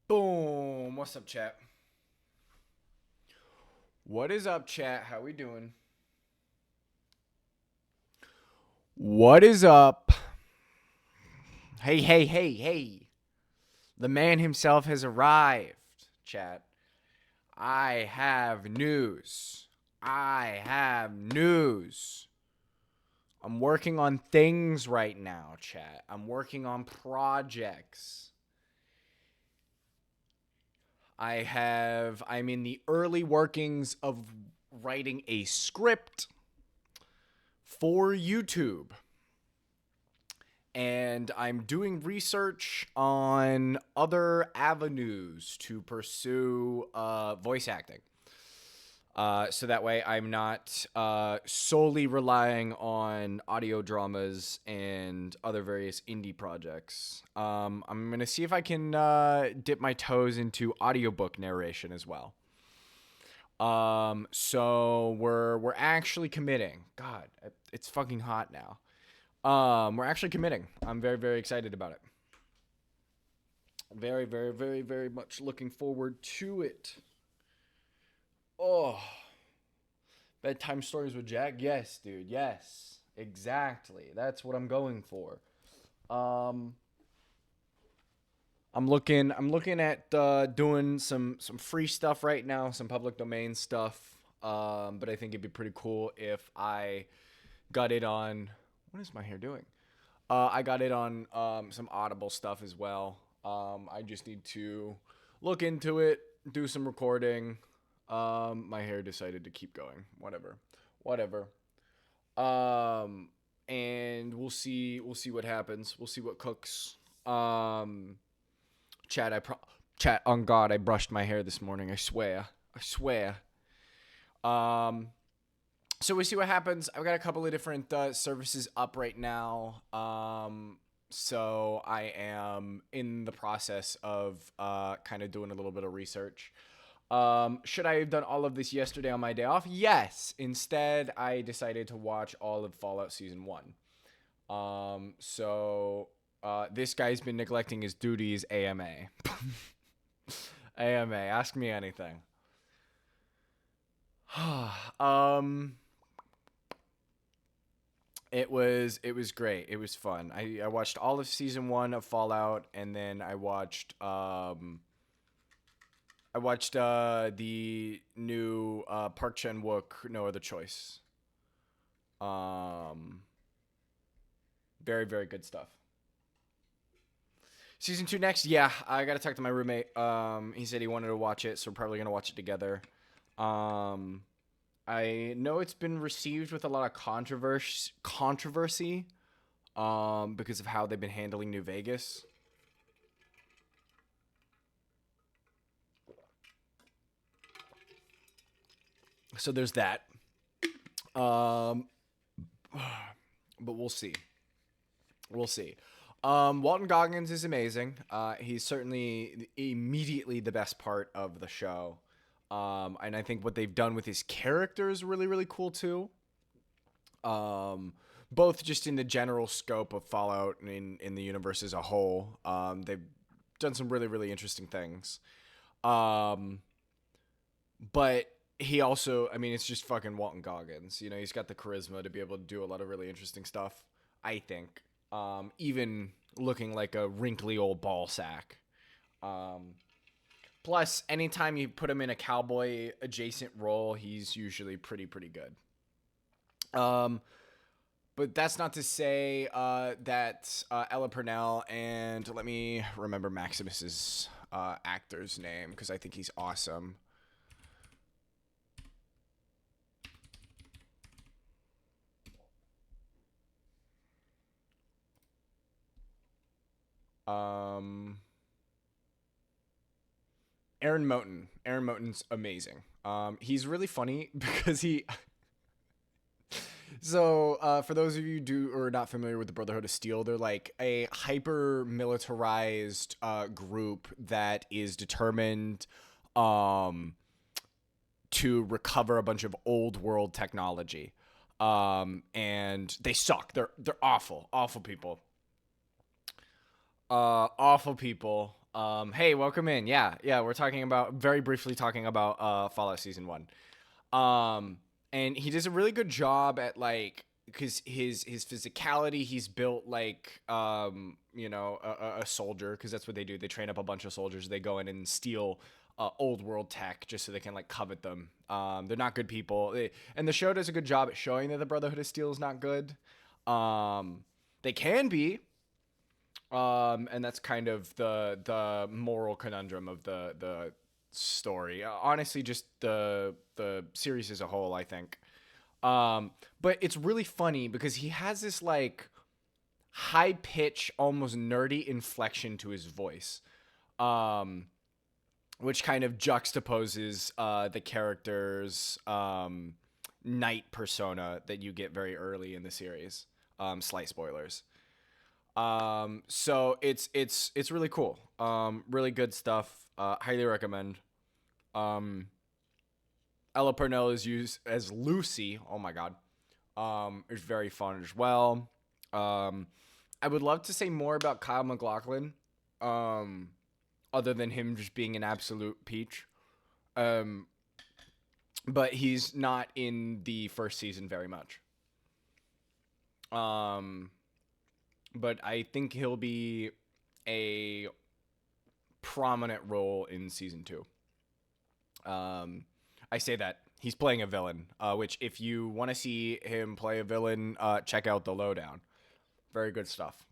Boom. What's up, chat? What is up, chat? How we doing? What is up? Hey, hey, hey, hey. The man himself has arrived, chat. I have news. I have news. I'm working on things right now, chat. I'm working on projects. I'm in the early workings of writing a script for YouTube. And I'm doing research on other avenues to pursue voice acting. So that way I'm not solely relying on audio dramas and other various indie projects. I'm going to see if I can dip my toes into audiobook narration as well. So we're actually committing. God, it's fucking hot now. We're actually committing. I'm very, very excited about it. Very, very, very, very much looking forward to it. Oh, bedtime stories with Jack. Yes, dude. Yes, exactly. That's what I'm going for. Um, I'm looking at doing some free stuff right now, some public domain stuff. But I think it'd be pretty cool if I got it on. What is my hair doing? I got it on some Audible stuff as well. I just need to look into it, do some recording. My hair decided to keep going. Whatever. Um, and we'll see what happens. We'll see what cooks. Um, chat on God, I brushed my hair this morning. I swear. Um, so we see what happens. I've got a couple of different services up right now. So I am in the process of kind of doing a little bit of research. Should I have done all of this yesterday on my day off? Yes. Instead, I decided to watch all of Fallout Season 1. This guy's been neglecting his duties, AMA. AMA, ask me anything. um... It was great. It was fun. I watched all of season 1 of Fallout, and then I watched the new Park Chan Wook No Other Choice. Um Very, very good stuff. Season 2 next. Yeah, I got to talk to my roommate. He said he wanted to watch it, so we're probably going to watch it together. Um I know it's been received with a lot of controversy because of how they've been handling New Vegas. So there's that. Um, but we'll see. We'll see. Walton Goggins is amazing. He's certainly immediately the best part of the show. And I think what they've done with his character is really, really cool too. Both just in the general scope of Fallout and in the universe as a whole. They've done some really, really interesting things. But he also, I mean, it's just fucking Walton Goggins. You know, he's got the charisma to be able to do a lot of really interesting stuff, I think. Even looking like a wrinkly old ball sack. Plus, anytime you put him in a cowboy adjacent role, he's usually pretty good. But that's not to say that Ella Purnell and let me remember Maximus's actor's name because I think he's awesome. Aaron Moten. Aaron Moten's amazing. He's really funny because he. So, for those of you who are not familiar with the Brotherhood of Steel, they're like a hyper militarized group that is determined to recover a bunch of old world technology. And they suck. They're awful people. Awful people. Hey, welcome in. Yeah, we're talking about very briefly talking about Fallout Season 1. Um, and he does a really good job at like because his physicality, he's built like a soldier because that's what they do. They train up a bunch of soldiers. They go in and steal old world tech just so they can like covet them. They're not good people. And the show does a good job at showing that the Brotherhood of Steel is not good. They can be, and that's kind of the moral conundrum of the story. Honestly, just the series as a whole, I think. But it's really funny because he has this like high pitch, almost nerdy inflection to his voice, um, which kind of juxtaposes the character's knight persona that you get very early in the series. Slight spoilers. So it's really cool. Really good stuff. Highly recommend. Um, Ella Purnell is used as Lucy. Oh my god. It's very fun as well. Um, I would love to say more about Kyle MacLachlan. Um, Other than him just being an absolute peach. Um, but he's not in the first season very much. Um, but I think he'll be a prominent role in season 2. I say that he's playing a villain, which if you want to see him play a villain, check out The Lowdown. Very good stuff.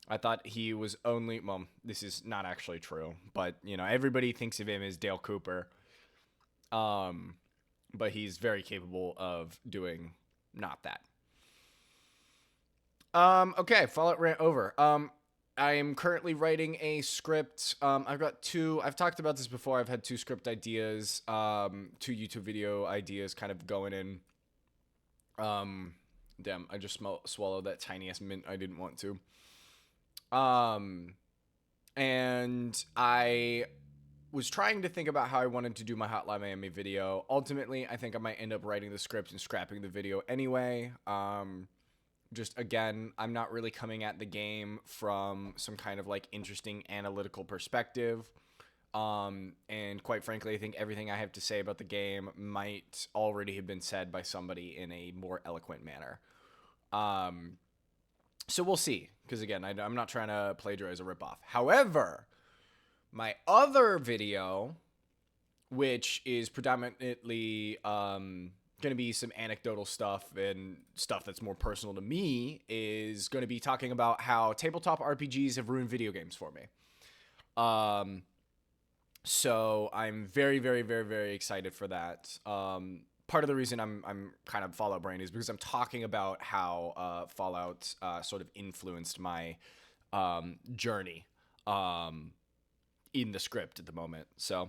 I thought he was only, well, this is not actually true, but everybody thinks of him as Dale Cooper. But he's very capable of doing not that. Okay, Fallout rant over. I am currently writing a script. I've got two. I've talked about this before. I've had two script ideas, two YouTube video ideas, kind of going in. Damn, I just swallowed that tiny ass mint. I didn't want to. And I was trying to think about how I wanted to do my Hotline Miami video. Ultimately, I think I might end up writing the script and scrapping the video anyway. Just again, I'm not really coming at the game from some kind of like interesting analytical perspective. And quite frankly, I think everything I have to say about the game might already have been said by somebody in a more eloquent manner. So we'll see. Because again, I'm not trying to plagiarize a ripoff. However, my other video, which is predominantly going to be some anecdotal stuff and stuff that's more personal to me, is going to be talking about how tabletop RPGs have ruined video games for me. So I'm very, very, very, very excited for that. Part of the reason I'm kind of Fallout brain is because I'm talking about how Fallout sort of influenced my journey in the script at the moment. So,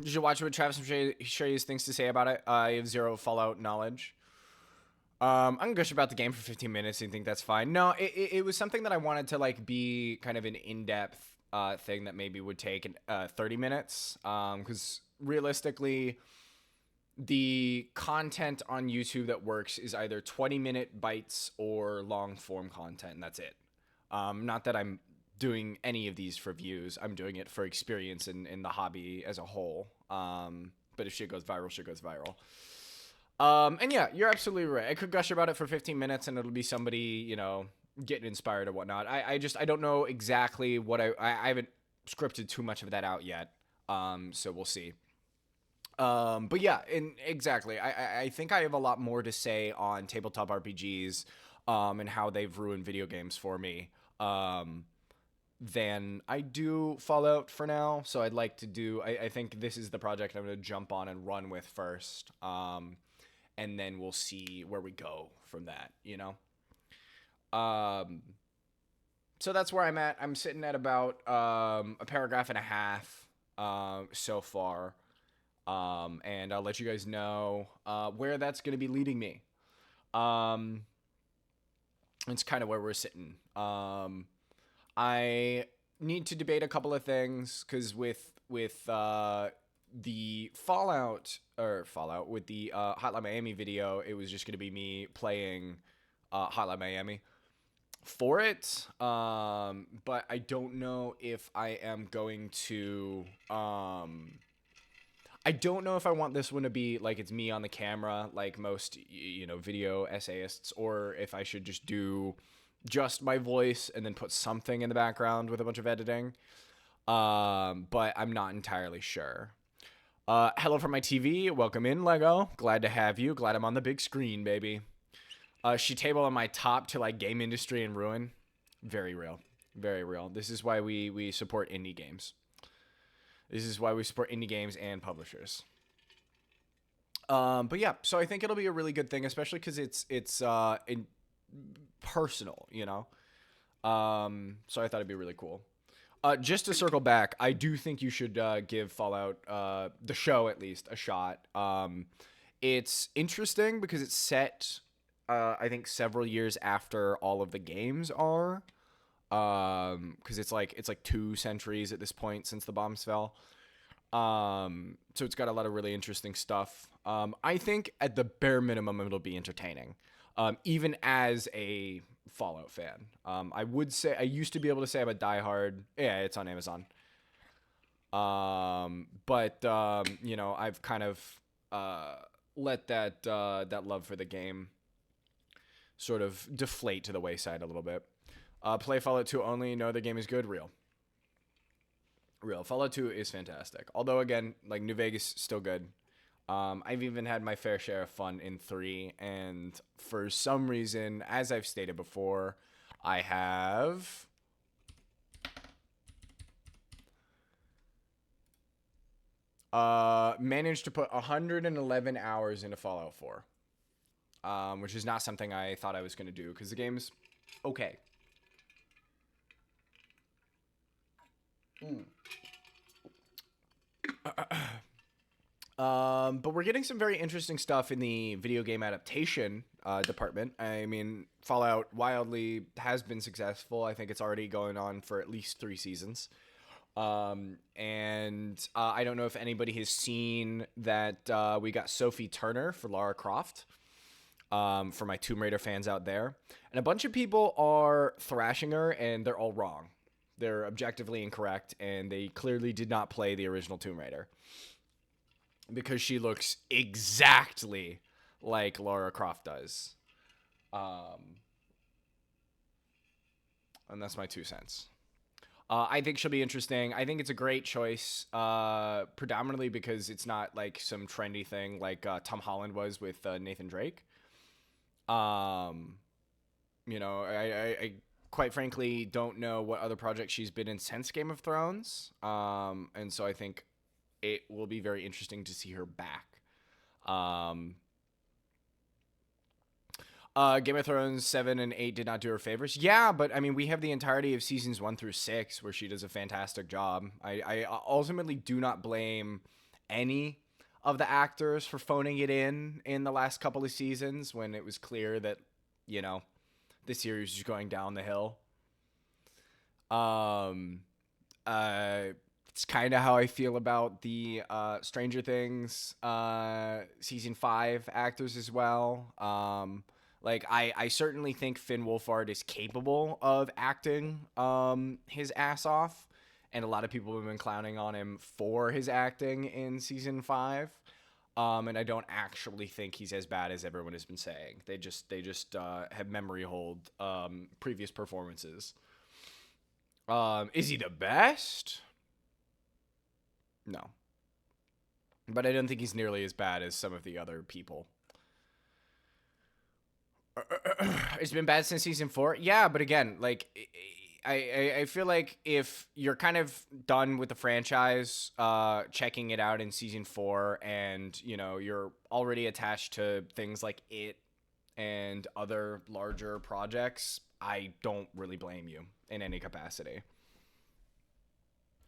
did you watch what Travis and Shay has things to say about it? I have zero Fallout knowledge. I'm gonna gush about the game for 15 minutes and think that's fine. No, it was something that I wanted to like be kind of an in-depth thing that maybe would take 30 minutes. Because realistically, the content on YouTube that works is either 20-minute bites or long-form content, and that's it. Not that I'm doing any of these for views. I'm doing it for experience in the hobby as a whole. But if shit goes viral, shit goes viral. And yeah, you're absolutely right. I could gush about it for 15 minutes and it'll be somebody, getting inspired or whatnot. I don't know exactly what I haven't scripted too much of that out yet. So we'll see. But yeah, exactly. I think I have a lot more to say on tabletop RPGs, and how they've ruined video games for me. Than I do Fallout for now. So I'd like to do, I think this is the project I'm going to jump on and run with first. And then we'll see where we go from that, So that's where I'm at. I'm sitting at about a paragraph and a half so far. And I'll let you guys know where that's going to be leading me. It's kind of where we're sitting. I need to debate a couple of things because with the Fallout with the Hotline Miami video, it was just going to be me playing Hotline Miami. for it. But I don't know if I am going to. I don't know if I want this one to be like it's me on the camera, like most video essayists, or if I should just do just my voice and then put something in the background with a bunch of editing. But I'm not entirely sure. Hello from my TV. Welcome in, Lego. Glad to have you. Glad I'm on the big screen, baby. She table on my top to like game industry and ruin. Very real. Very real. This is why we support indie games. This is why we support indie games and publishers. But yeah, so I think it'll be a really good thing, especially because it's personal, you know. So I thought it'd be really cool. Just to circle back, I do think you should give Fallout, the show at least, a shot. It's interesting because it's set, I think, several years after all of the games are. Because it's like 2 centuries at this point since the bombs fell. So it's got a lot of really interesting stuff. I think at the bare minimum it'll be entertaining. Even as a Fallout fan, I would say I used to be able to say I'm a diehard. Yeah, it's on Amazon. But I've kind of let that love for the game sort of deflate to the wayside a little bit. Play Fallout 2 only. Know the game is good. Real. Fallout 2 is fantastic. Although, again, like New Vegas, still good. I've even had my fair share of fun in 3. And for some reason, as I've stated before, I have... managed to put 111 hours into Fallout 4. Which is not something I thought I was going to do, because the game's okay. But we're getting some very interesting stuff in the video game adaptation department. I mean, Fallout wildly has been successful. I think it's already going on for at least 3 seasons. And I don't know if anybody has seen that we got Sophie Turner for Lara Croft. For my Tomb Raider fans out there. And a bunch of people are thrashing her, and they're all wrong. They're objectively incorrect, and they clearly did not play the original Tomb Raider. Because she looks exactly like Lara Croft does. And that's my 2 cents. I think she'll be interesting. I think it's a great choice, predominantly because it's not like some trendy thing like Tom Holland was with Nathan Drake. I quite frankly don't know what other projects she's been in since Game of Thrones. And so I think it will be very interesting to see her back. Game of Thrones 7 and 8 did not do her favors. Yeah, but I mean, we have the entirety of seasons 1 through 6 where she does a fantastic job. I ultimately do not blame any of the actors for phoning it in the last couple of seasons when it was clear that, the series was going down the hill. It's kind of how I feel about the Stranger Things season 5 actors as well. I certainly think Finn Wolfhard is capable of acting his ass off. And a lot of people have been clowning on him for his acting in season 5. And I don't actually think he's as bad as everyone has been saying. They just have memory hold previous performances. Is he the best? No. But I don't think he's nearly as bad as some of the other people. It's been bad since season 4. Yeah, but again, I feel like if you're kind of done with the franchise, checking it out in season 4, and you're already attached to things like it and other larger projects, I don't really blame you in any capacity.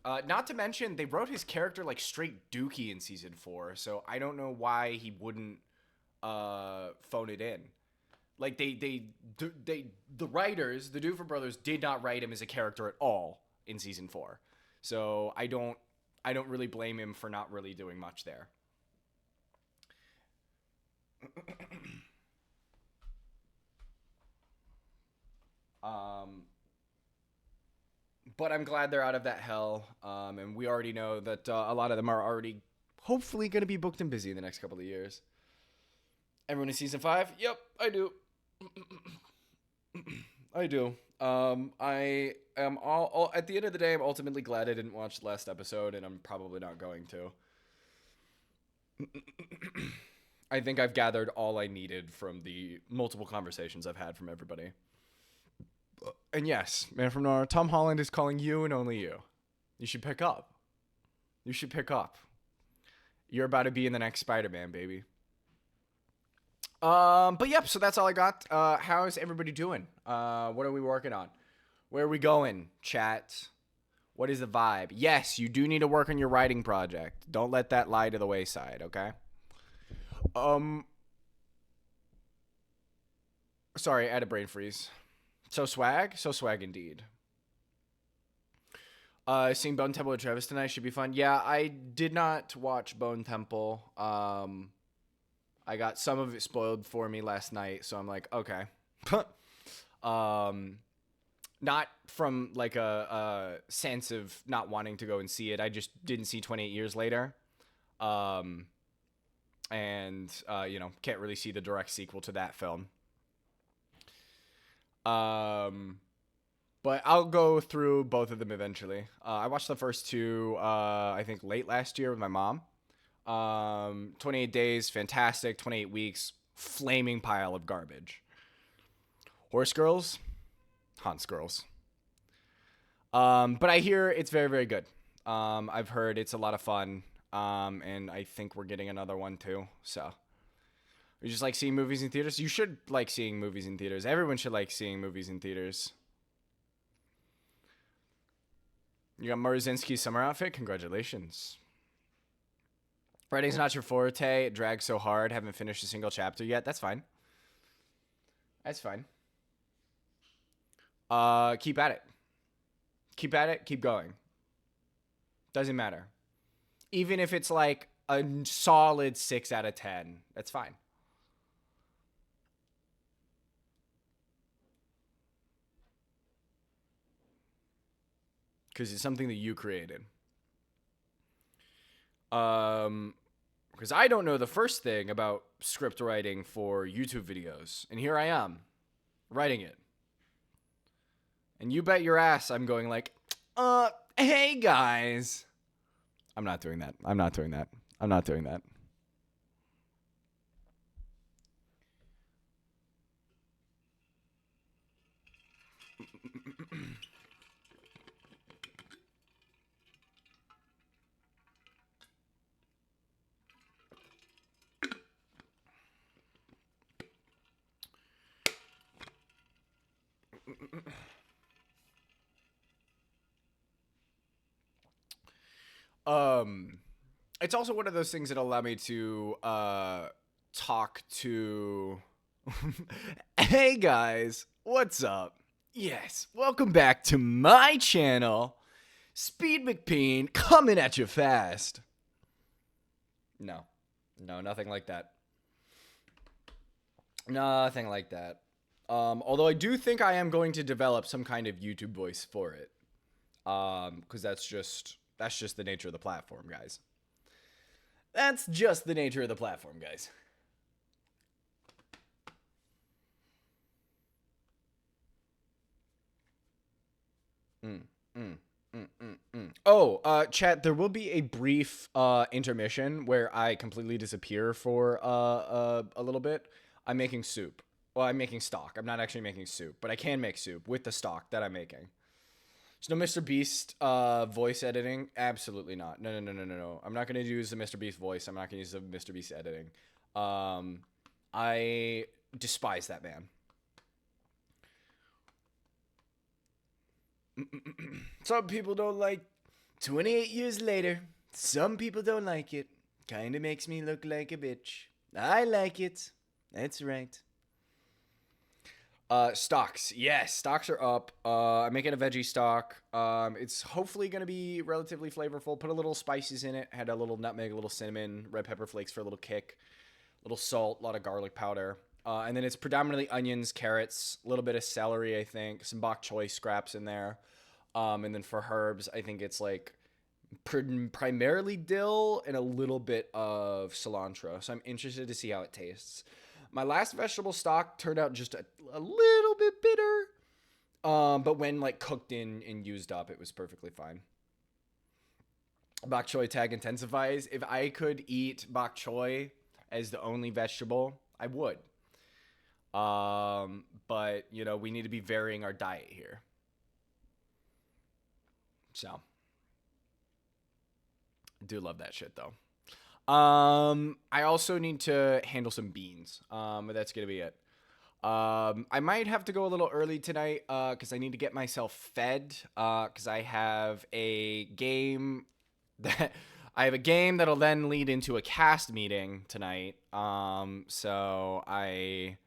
Not to mention, they wrote his character like straight dookie in season 4, so I don't know why he wouldn't phone it in. Like the writers, the Duffer brothers, did not write him as a character at all in season 4, so I don't really blame him for not really doing much there. But I'm glad they're out of that hell. And we already know that a lot of them are already hopefully going to be booked and busy in the next couple of years. Everyone in season 5? Yep, I do. I do. I am all at the end of the day, I'm ultimately glad I didn't watch the last episode, and I'm probably not going to. I think I've gathered all I needed from the multiple conversations I've had from everybody. And yes, Man from Nowhere, Tom Holland is calling you and only you. You should pick up. You should pick up. You're about to be in the next Spider-Man, baby. But yep, so that's all I got. How's everybody doing? What are we working on? Where are we going, chat? What is the vibe? Yes, you do need to work on your writing project. Don't let that lie to the wayside, okay? Sorry, I had a brain freeze. So swag indeed. Seeing Bone Temple with Travis tonight should be fun. Yeah, I did not watch Bone Temple. I got some of it spoiled for me last night, so I'm like, okay. Not from like a sense of not wanting to go and see it. I just didn't see 28 Years Later. And can't really see the direct sequel to that film. But I'll go through both of them eventually. I watched the first two, I think late last year with my mom. 28 Days, fantastic. 28 Weeks, flaming pile of garbage. Horse Girls, Hans Girls. But I hear it's very, very good. I've heard it's a lot of fun. And I think we're getting another one too. So you just like seeing movies in theaters? You should like seeing movies in theaters. Everyone should like seeing movies in theaters. You got Marazinski's summer outfit? Congratulations. Writing's not your forte. It drags so hard. Haven't finished a single chapter yet. That's fine. That's fine. Keep at it. Keep at it. Keep going. Doesn't matter. Even if it's like a solid 6 out of 10, that's fine. Because it's something that you created. Because I don't know the first thing about script writing for YouTube videos. And here I am, writing it. And you bet your ass I'm going like, hey guys. I'm not doing that. I'm not doing that. I'm not doing that. It's also one of those things that allow me to talk to hey guys, what's up? Yes, welcome back to my channel. Speed McPeen coming at you fast. No, nothing like that. Nothing like that. Although I do think I am going to develop some kind of YouTube voice for it. Because that's just the nature of the platform, guys. That's just the nature of the platform, guys. Oh, chat, there will be a brief intermission where I completely disappear for a little bit. I'm making soup. Well, I'm making stock. I'm not actually making soup, but I can make soup with the stock that I'm making. There's no Mr. Beast voice editing. Absolutely not. No. I'm not going to use the Mr. Beast voice. I'm not going to use the Mr. Beast editing. I despise that man. Some people don't like 28 years later. Some people don't like it. Kinda makes me look like a bitch. I like it. That's right. Stocks. Yes, stocks are up. I'm making a veggie stock. It's hopefully going to be relatively flavorful. Put a little spices in it. Had a little nutmeg, a little cinnamon, red pepper flakes for a little kick. A little salt, a lot of garlic powder. And then it's predominantly onions, carrots, a little bit of celery, I think. Some bok choy scraps in there. And then for herbs, I think it's like primarily dill and a little bit of cilantro. So I'm interested to see how it tastes. My last vegetable stock turned out just a little bit bitter. But when like cooked in and used up, it was perfectly fine. Bok choy tag intensifies. If I could eat bok choy as the only vegetable, I would. But you know, we need to be varying our diet here. So, I do love that shit though. I also need to handle some beans. But that's gonna be it. I might have to go a little early tonight, because I need to get myself fed. Because I have a game that I have a game that'll then lead into a cast meeting tonight. So I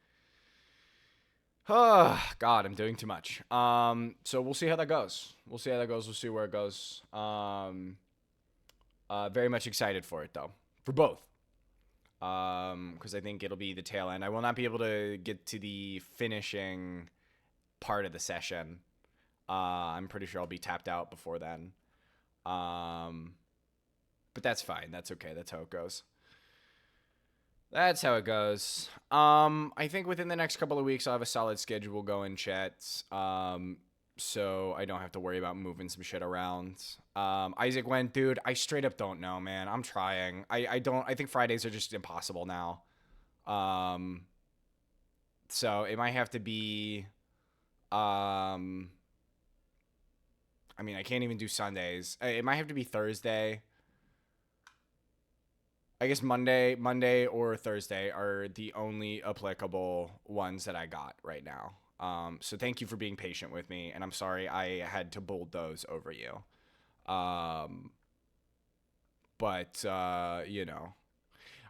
Oh, God, I'm doing too much. So we'll see how that goes. We'll see how that goes. We'll see where it goes. Very much excited for it though, for both. Because I think it'll be the tail end. I will not be able to get to the finishing part of the session. I'm pretty sure I'll be tapped out before then. But that's fine. That's okay. That's how it goes. That's how it goes. I think within the next couple of weeks, I'll have a solid schedule going, chat. So I don't have to worry about moving some shit around. Isaac went, dude, I straight up don't know, man. I'm trying. I think Fridays are just impossible now. So it might have to be, I mean, I can't even do Sundays. It might have to be Thursday. I guess Monday or Thursday are the only applicable ones that I got right now. So thank you for being patient with me, and I'm sorry I had to bulldoze over you. But you know,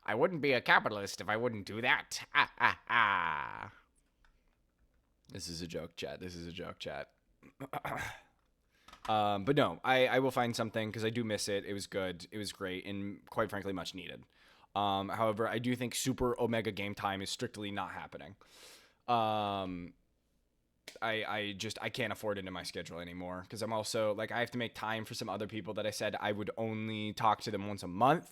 I wouldn't be a capitalist if I wouldn't do that. Ah, ah, ah. This is a joke, chat. This is a joke, chat. But no, I will find something because I do miss it. It was good. It was great, and quite frankly, much needed. However, I do think Super Omega Game Time is strictly not happening. I can't afford it in my schedule anymore because I'm also like I have to make time for some other people that I said I would only talk to them once a month,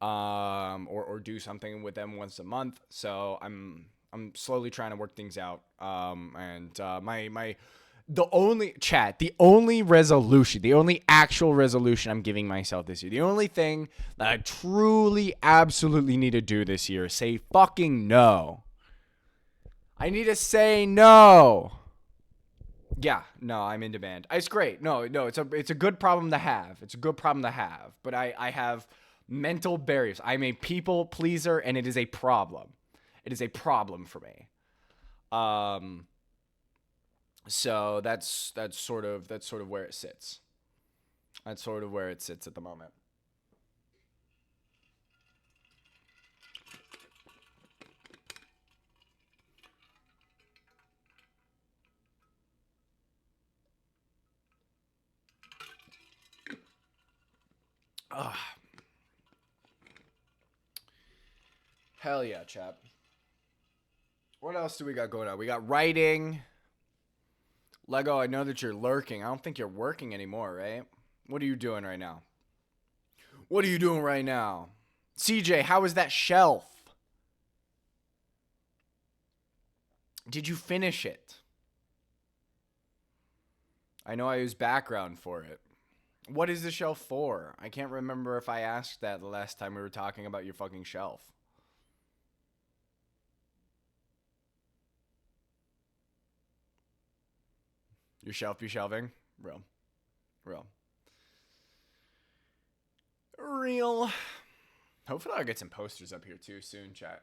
or do something with them once a month. So I'm slowly trying to work things out. And my the only resolution, the only actual resolution I'm giving myself this year, the only thing that I truly, absolutely need to do this year is say fucking no. I need to say no. Yeah, no, I'm in demand. It's great. No, it's a good problem to have. It's a good problem to have. But I have mental barriers. I'm a people pleaser, and it is a problem. It is a problem for me. So that's sort of where it sits. That's sort of where it sits at the moment. Ugh. Hell yeah, chap. What else do we got going on? We got writing. Lego, I know that you're lurking. I don't think you're working anymore, right? What are you doing right now? What are you doing right now? CJ, how is that shelf? Did you finish it? I know I use background for it. What is the shelf for? I can't remember if I asked that the last time we were talking about your fucking shelf. Your shelf be shelving? Real. Real. Real. Hopefully I'll get some posters up here too soon, chat.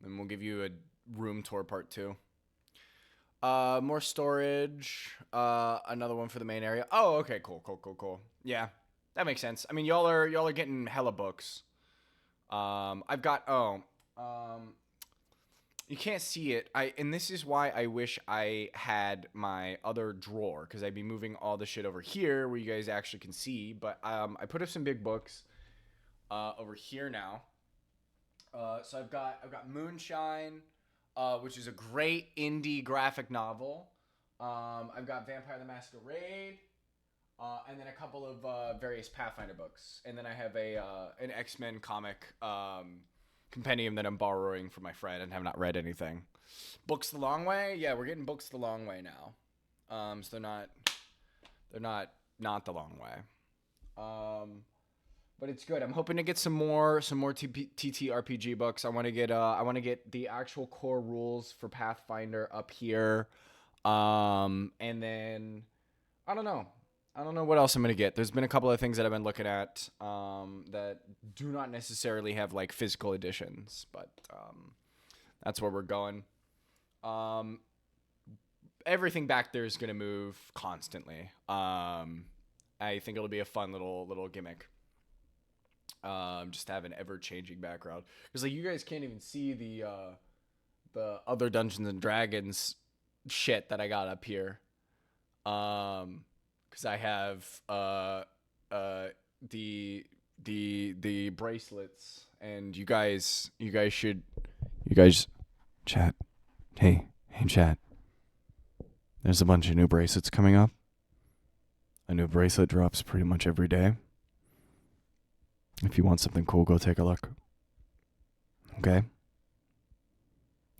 Then we'll give you a room tour part 2. More storage. Another one for the main area. Oh, okay, cool. Yeah, that makes sense. I mean, y'all are getting hella books. I've got you can't see it. And this is why I wish I had my other drawer because I'd be moving all the shit over here where you guys actually can see. But I put up some big books over here now. So I've got Moonshine, which is a great indie graphic novel. I've got Vampire the Masquerade, and then a couple of various Pathfinder books, and then I have a an X-Men comic compendium that I'm borrowing from my friend and have not read anything. Books the long way, yeah, we're getting books the long way now. So they're not the long way. But it's good. I'm hoping to get some more TTRPG books. I want to get the actual core rules for Pathfinder up here. And then I don't know. I don't know what else I'm gonna get. There's been a couple of things that I've been looking at that do not necessarily have like physical editions, but that's where we're going. Um, Everything back there is gonna move constantly. I think it'll be a fun little gimmick. Just to have an ever changing background, because like you guys can't even see the other Dungeons and Dragons shit that I got up here. Because I have the bracelets, and you guys chat. Hey chat. There's a bunch of new bracelets coming up. A new bracelet drops pretty much every day. If you want something cool, go take a look. Okay?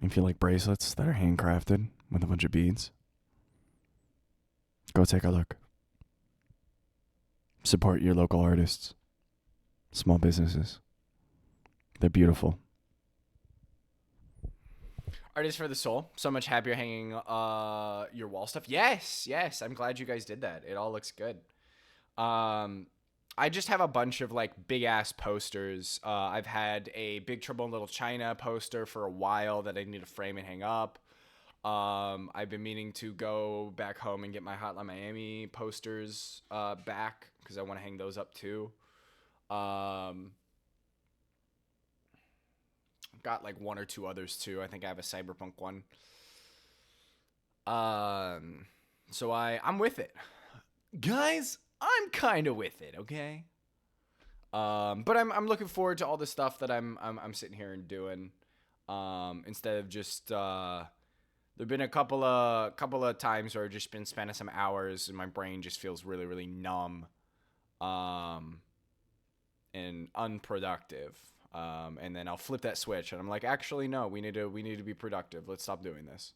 If you like bracelets that are handcrafted with a bunch of beads, go take a look. Support your local artists, small businesses. They're beautiful. Artists for the soul. So much happier hanging your wall stuff. Yes. I'm glad you guys did that. It all looks good. I just have a bunch of like big ass posters. I've had a Big Trouble in Little China poster for a while that I need to frame and hang up. I've been meaning to go back home and get my Hotline Miami posters back because I want to hang those up too. I've got like one or two others too. I think I have a Cyberpunk one. So I'm with it, guys. I'm kind of with it, okay. But I'm looking forward to all the stuff that I'm sitting here and doing. Instead of just there've been a couple of times where I've just been spending some hours and my brain just feels really really numb, and unproductive. And then I'll flip that switch and I'm like, actually no, we need to be productive. Let's stop doing this.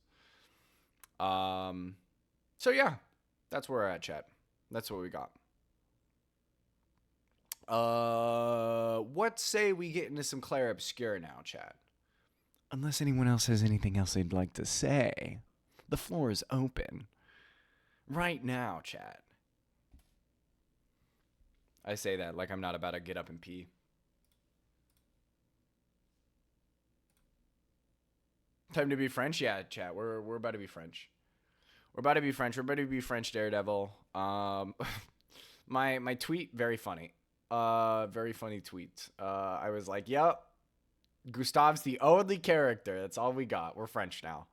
So yeah, that's where we're at, chat. That's what we got. What say we get into some Claire Obscura now, chat? Unless anyone else has anything else they'd like to say, the floor is open. Right now, chat. I say that like I'm not about to get up and pee. Time to be French? Yeah, chat. We're about to be French. We're about to be French. We're about to be French Daredevil. My tweet, very funny. Very funny tweet. I was like, yep, Gustave's the only character. That's all we got. We're French now.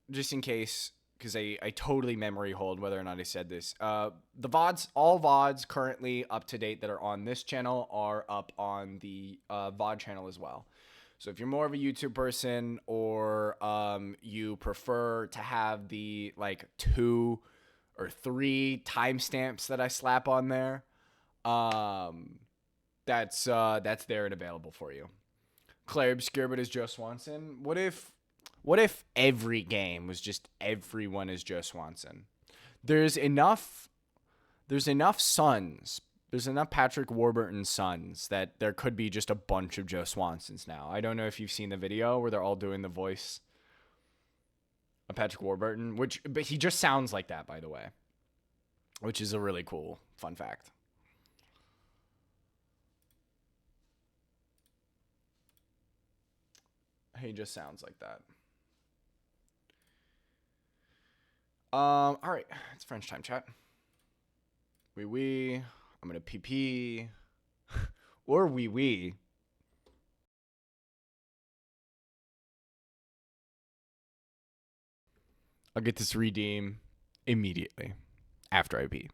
Just in case, because I totally memory hold whether or not I said this. The VODs, all VODs currently up to date that are on this channel are up on the VOD channel as well. So if you're more of a YouTube person, or you prefer to have the like 2 or 3 timestamps that I slap on there, that's there and available for you. Claire Obscura is Joe Swanson. What if every game was just everyone is Joe Swanson? There's enough sons. There's enough Patrick Warburton sons that there could be just a bunch of Joe Swansons now. I don't know if you've seen the video where they're all doing the voice of Patrick Warburton, but he just sounds like that, by the way, which is a really cool fun fact. He just sounds like that. All right, it's French time, chat. Oui. I'm gonna pee or oui. I'll get this redeem immediately after I pee.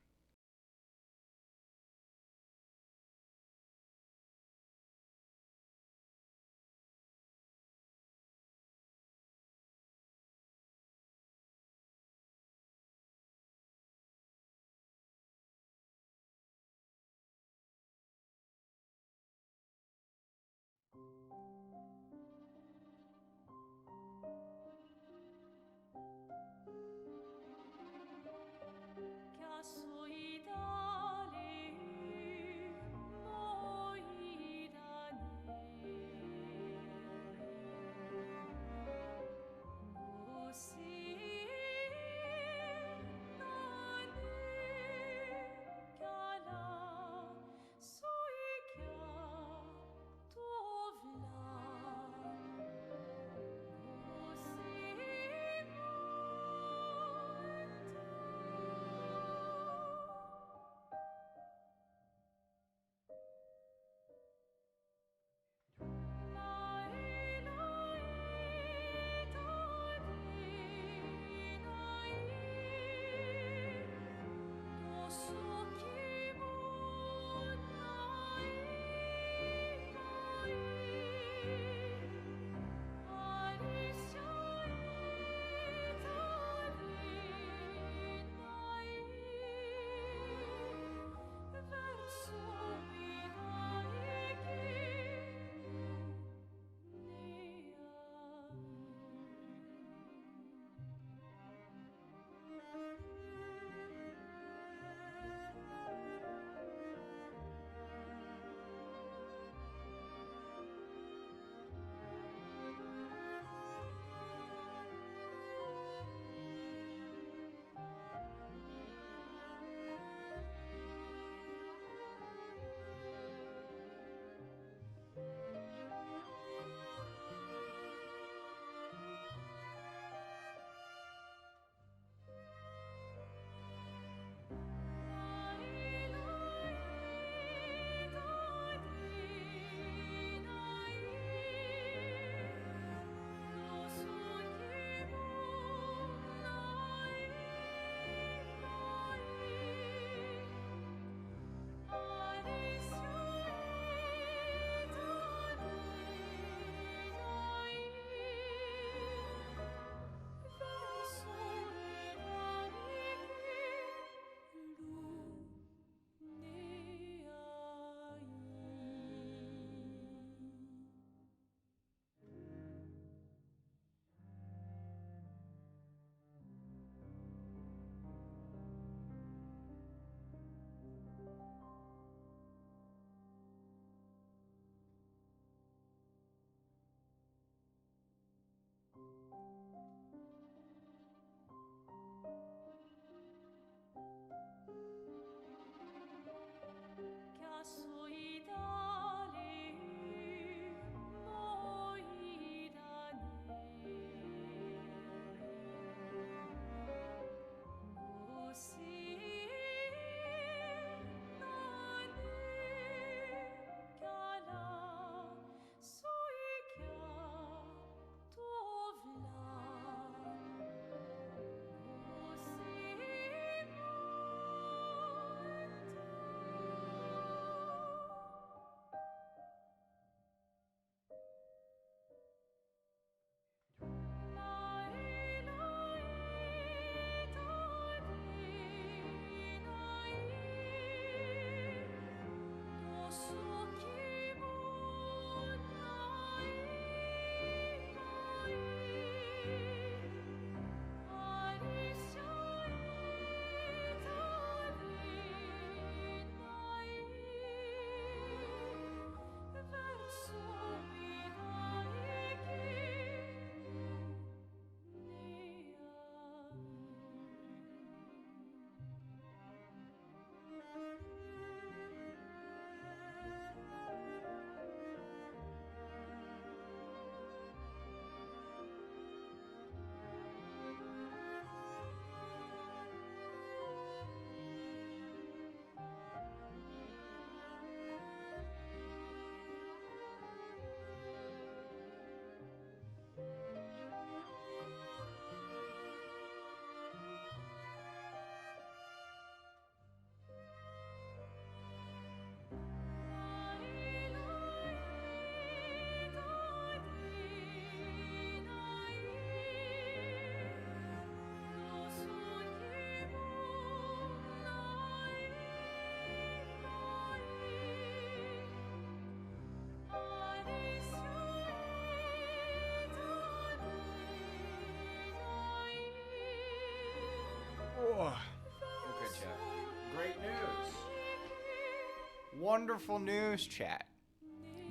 wonderful news, chat.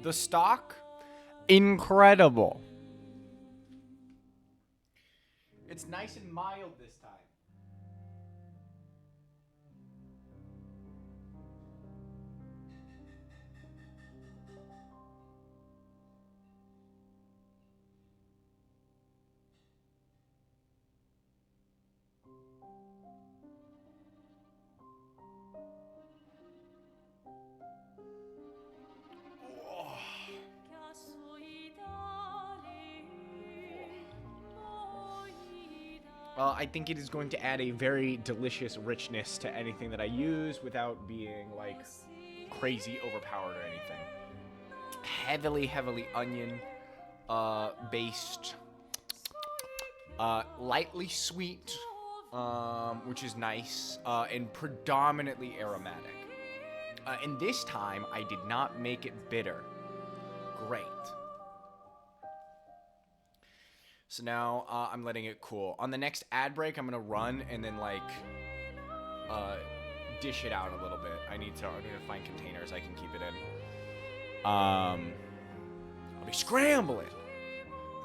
The stock, incredible. It's nice and mild this time. I think it is going to add a very delicious richness to anything that I use without being, like, crazy overpowered or anything. Heavily onion based. Lightly sweet, which is nice, and predominantly aromatic. And this time, I did not make it bitter. Great. So now I'm letting it cool. On the next ad break, I'm gonna run and then like dish it out a little bit. I need to find containers I can keep it in. I'll be scrambling,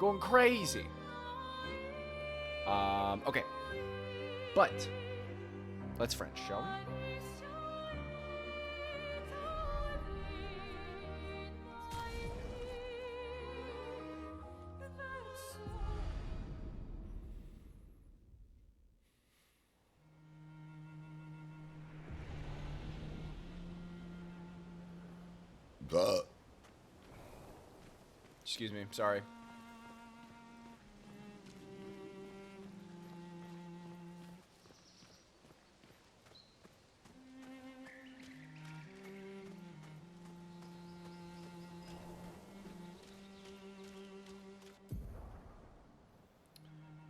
going crazy. Okay, but let's French, shall we? Excuse me, sorry.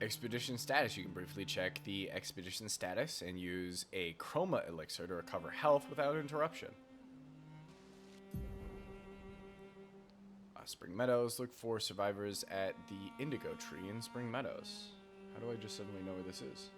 Expedition status. You can briefly check the expedition status and use a chroma elixir to recover health without interruption. Spring Meadows. Look for survivors at the Indigo Tree in Spring Meadows. How do I just suddenly know where this is?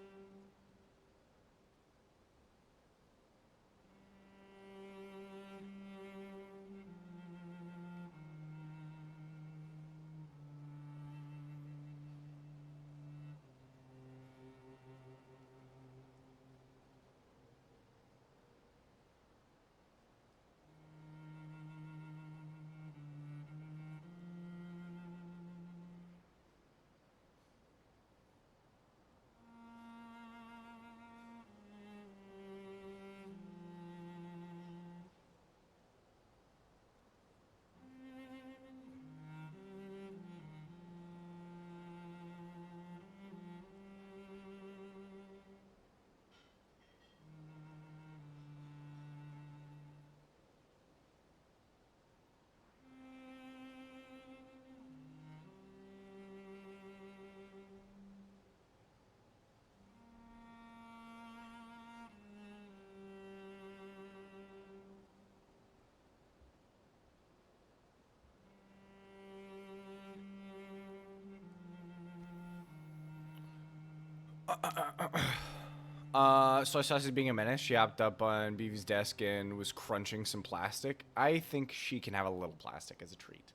So I saw she's being a menace. She hopped up on Beevy's desk and was crunching some plastic. I think she can have a little plastic as a treat.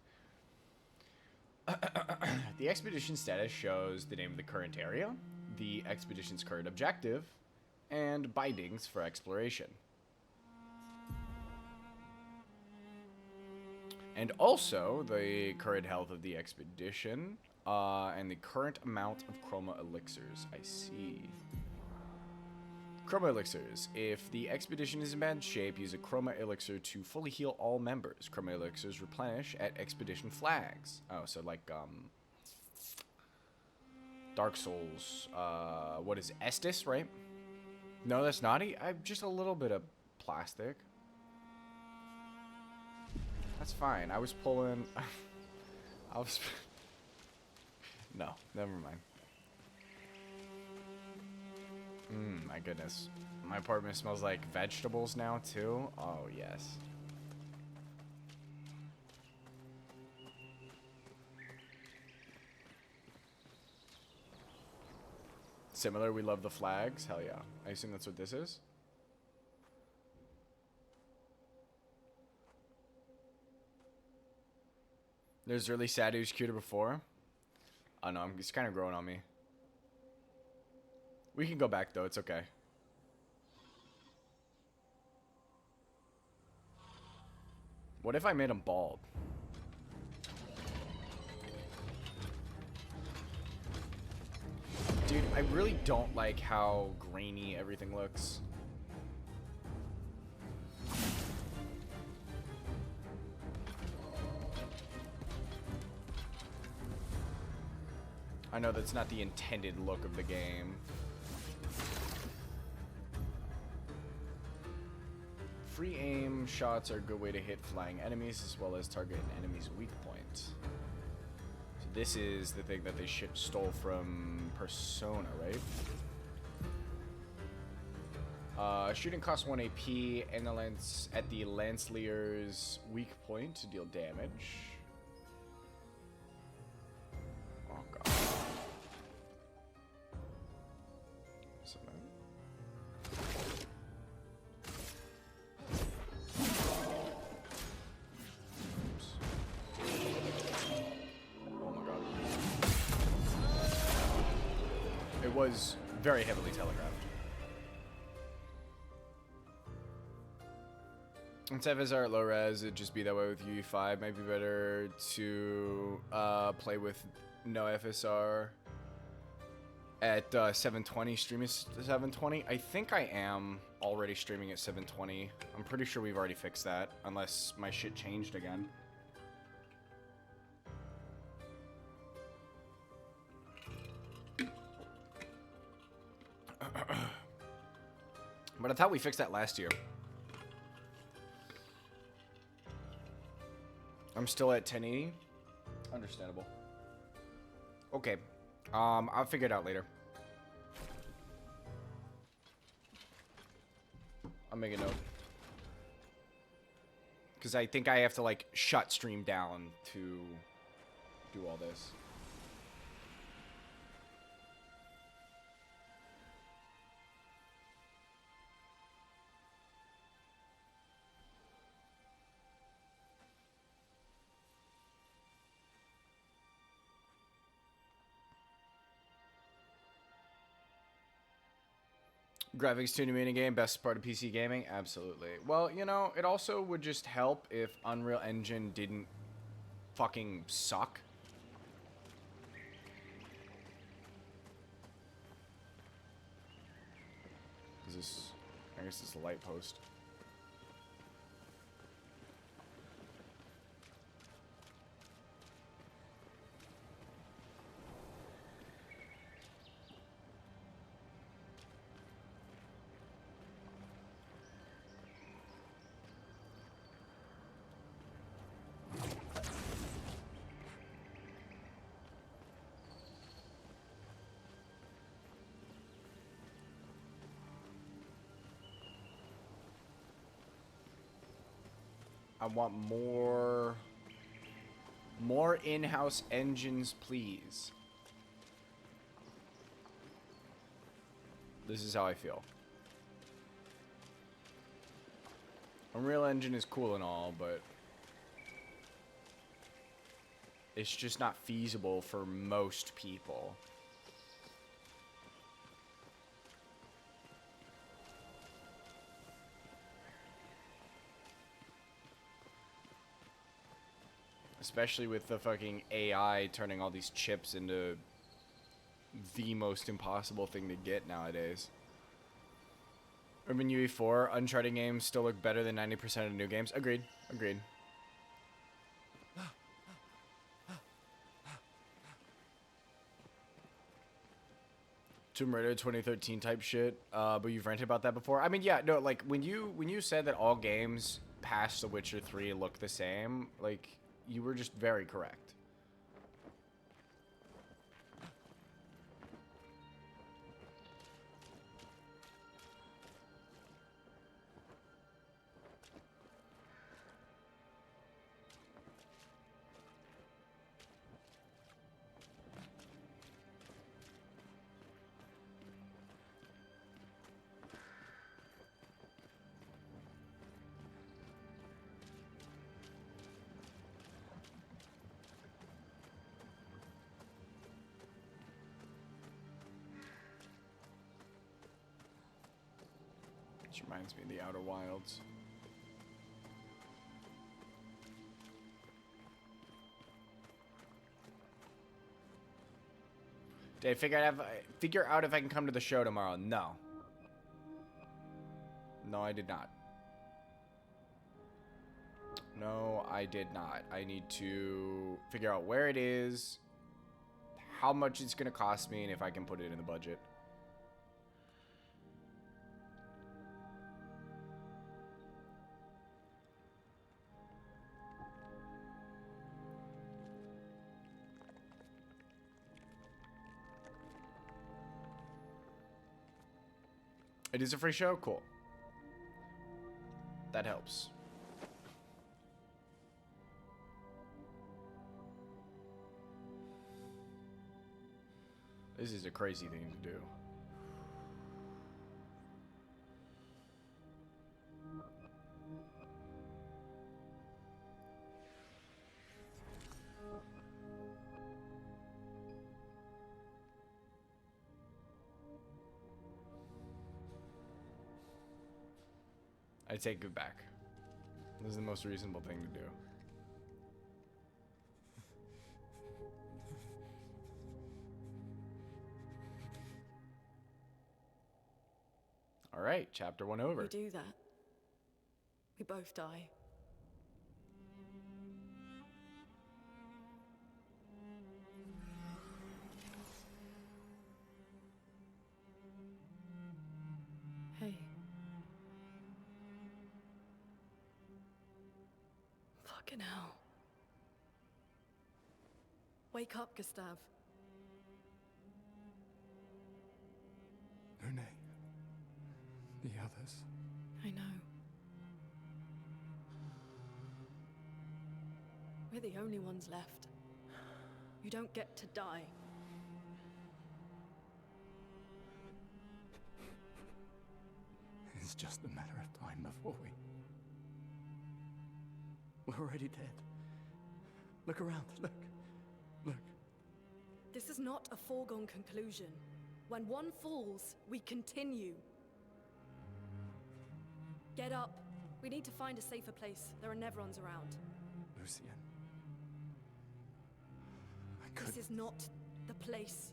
The expedition status shows the name of the current area, the expedition's current objective, and bindings for exploration. And also the current health of the expedition, and the current amount of chroma elixirs. I see. Chroma elixirs. If the expedition is in bad shape, use a chroma elixir to fully heal all members. Chroma elixirs replenish at expedition flags. Oh, so like Dark Souls. What is it? Estus, right? No, that's not. I've just a little bit of plastic. That's fine. I was pulling. I was. No, never mind. My goodness. My apartment smells like vegetables now, too. Oh, yes. Similar, we love the flags. Hell yeah. I assume that's what this is. There's really sad he was cuter before. Oh no, it's kind of growing on me. We can go back though, it's okay. What if I made him bald? Dude, I really don't like how grainy everything looks. I know that's not the intended look of the game. Free aim shots are a good way to hit flying enemies as well as target an enemy's weak point. So this is the thing that they stole from Persona, right? Shooting costs 1 AP and at the Lancelier's weak point to deal damage. Oh god. Was very heavily telegraphed. Instead of FSR at low res, it'd just be that way with UE5. Might be better to play with no FSR at 720. Stream is 720. I think I am already streaming at 720. I'm pretty sure we've already fixed that, unless my shit changed again. But I thought we fixed that last year. I'm still at 1080. Understandable. Okay. I'll figure it out later. I'll make a note. Because I think I have to, like, shut stream down to do all this. Graphics tuning minigame, best part of PC gaming? Absolutely. Well, you know, it also would just help if Unreal Engine didn't fucking suck. Is this... I guess it's a light post. I want more in-house engines, please. This is how I feel. Unreal Engine is cool and all, but it's just not feasible for most people. Especially with the fucking AI turning all these chips into the most impossible thing to get nowadays. Urban UE4, Uncharted games still look better than 90% of new games. Agreed. Agreed. Tomb Raider 2013 type shit. But you've ranted about that before. I mean, yeah, no, like when you said that all games past The Witcher 3 look the same, like you were just very correct. Which reminds me of the Outer Wilds. Did I figure out if I can come to the show tomorrow? No. No, I did not. No, I did not. I need to figure out where it is, how much it's going to cost me, and if I can put it in the budget. It is a free show? Cool. That helps. This is a crazy thing to do. I take it back. This is the most reasonable thing to do. All right, chapter 1 over. We do that. We both die. Hey. Fucking hell. Wake up, Gustav. Lune. The others. I know. We're the only ones left. You don't get to die. It's just a matter of time before we're already dead. Look around, look. This is not a foregone conclusion. When one falls, we continue. Get up. We need to find a safer place. There are Nevrons around. Lucian. This is not the place.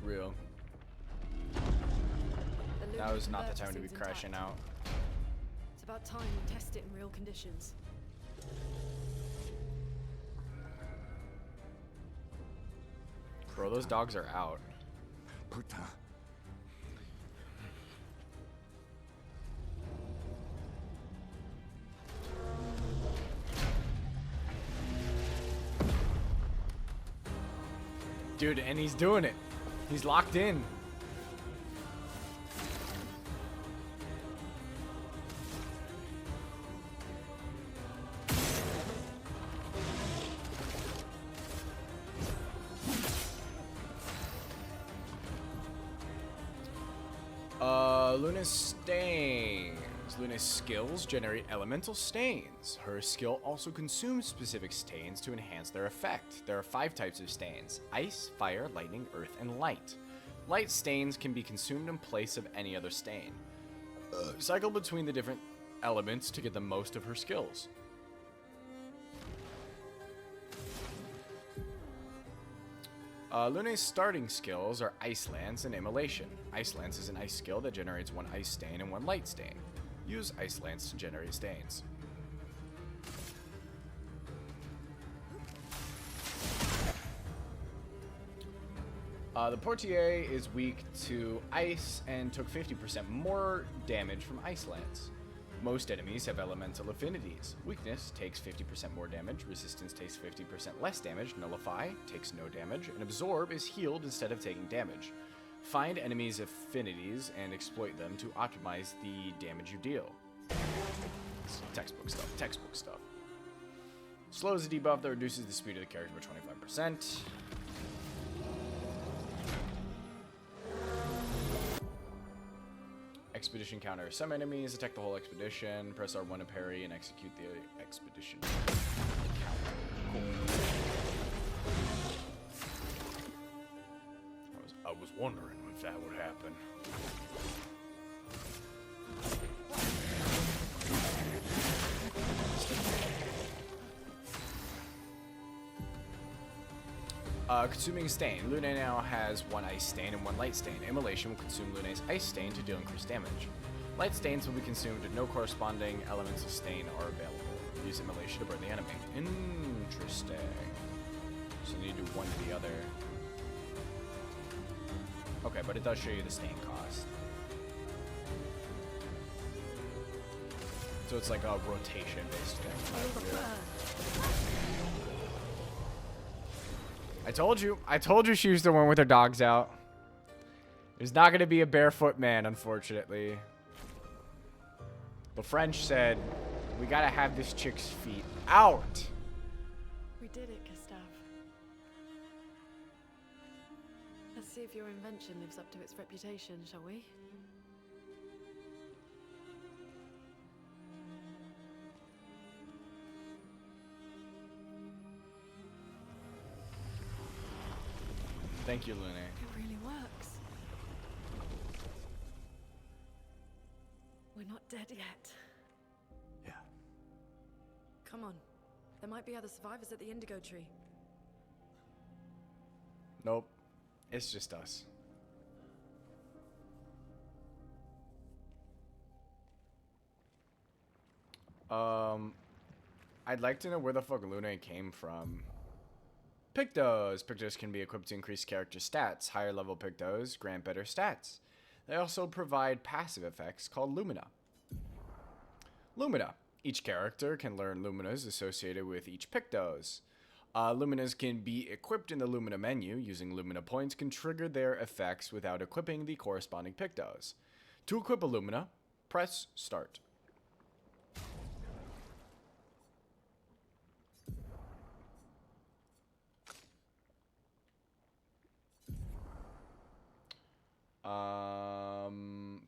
Real. That was not the time to be crashing out. It's about time we test it in real conditions. Bro, those dogs are out. Puta. Dude, and he's doing it. He's locked in. Luna's stains. Luna's skills generate elemental stains. Her skill also consumes specific stains to enhance their effect. There are 5 types of stains: ice, fire, lightning, earth, and light. Light stains can be consumed in place of any other stain. Cycle between the different elements to get the most of her skills. Luna's starting skills are Ice Lance and Immolation. Ice Lance is an ice skill that generates 1 ice stain and 1 light stain. Use Ice Lance to generate stains. The Portier is weak to ice and took 50% more damage from Ice Lance. Most enemies have elemental affinities. Weakness takes 50% more damage, resistance takes 50% less damage, nullify takes no damage, and absorb is healed instead of taking damage. Find enemies' affinities and exploit them to optimize the damage you deal. It's textbook stuff. Slows a debuff that reduces the speed of the character by 25%. Expedition counter. Some enemies attack the whole expedition. Press R1 to parry and execute the expedition counter. Cool. I was wondering if that would happen. Consuming stain. Lune now has one ice stain and one light stain. Immolation will consume Lune's ice stain to deal increased damage. Light stains will be consumed and no corresponding elements of stain are available. Use immolation to burn the enemy. Interesting. So you need to do one to the other. Okay, but it does show you the stain cost. So it's like a rotation based thing. I told you she was the one with her dogs out. There's not going to be a barefoot man, unfortunately. The French said, we got to have this chick's feet out. We did it, Gustav. Let's see if your invention lives up to its reputation, shall we? Thank you, Lune. It really works. We're not dead yet. Yeah. Come on. There might be other survivors at the Indigo Tree. Nope. It's just us. I'd like to know where the fuck Lune came from. Pictos. Pictos can be equipped to increase character stats. Higher level Pictos grant better stats. They also provide passive effects called Lumina. Lumina. Each character can learn Luminas associated with each Pictos. Luminas can be equipped in the Lumina menu. Using Lumina points can trigger their effects without equipping the corresponding Pictos. To equip a Lumina, press Start.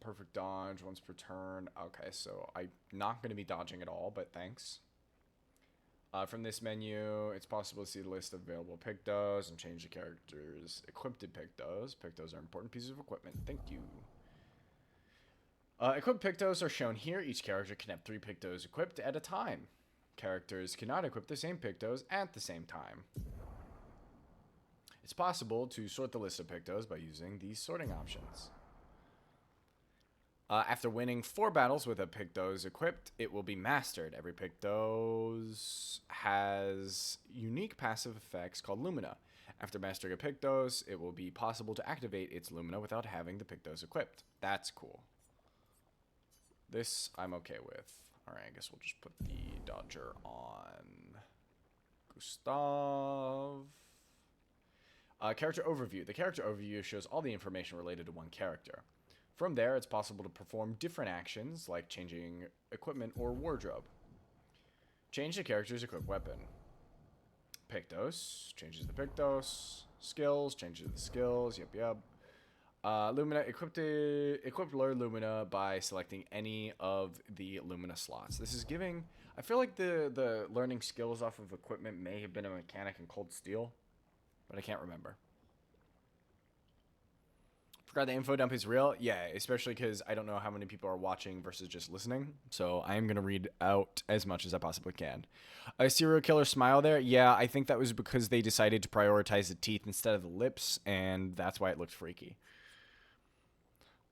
Perfect dodge once per turn. Okay, so I'm not going to be dodging at all, but thanks. From this menu, it's possible to see the list of available Pictos and change the character's equipped Pictos. Pictos are important pieces of equipment. Thank you. Equipped Pictos are shown here. Each character can have 3 Pictos equipped at a time. Characters cannot equip the same Pictos at the same time. It's possible to sort the list of Pictos by using these sorting options. After winning 4 battles with a Pictos equipped, it will be mastered. Every Pictos has unique passive effects called Lumina. After mastering a Pictos, it will be possible to activate its Lumina without having the Pictos equipped. That's cool. This I'm okay with. Alright, I guess we'll just put the Dodger on Gustav. Character overview. The character overview shows all the information related to one character. From there, it's possible to perform different actions, like changing equipment or wardrobe. Change the character's equipped weapon. Pictos. Changes the Pictos. Skills. Changes the skills. Yep. Lumina. Equip Lure Lumina by selecting any of the Lumina slots. This is giving... I feel like the learning skills off of equipment may have been a mechanic in Cold Steel, but I can't remember. Forgot the info dump is real? Yeah, especially because I don't know how many people are watching versus just listening. So I am going to read out as much as I possibly can. A serial killer smile there? Yeah, I think that was because they decided to prioritize the teeth instead of the lips, and that's why it looked freaky.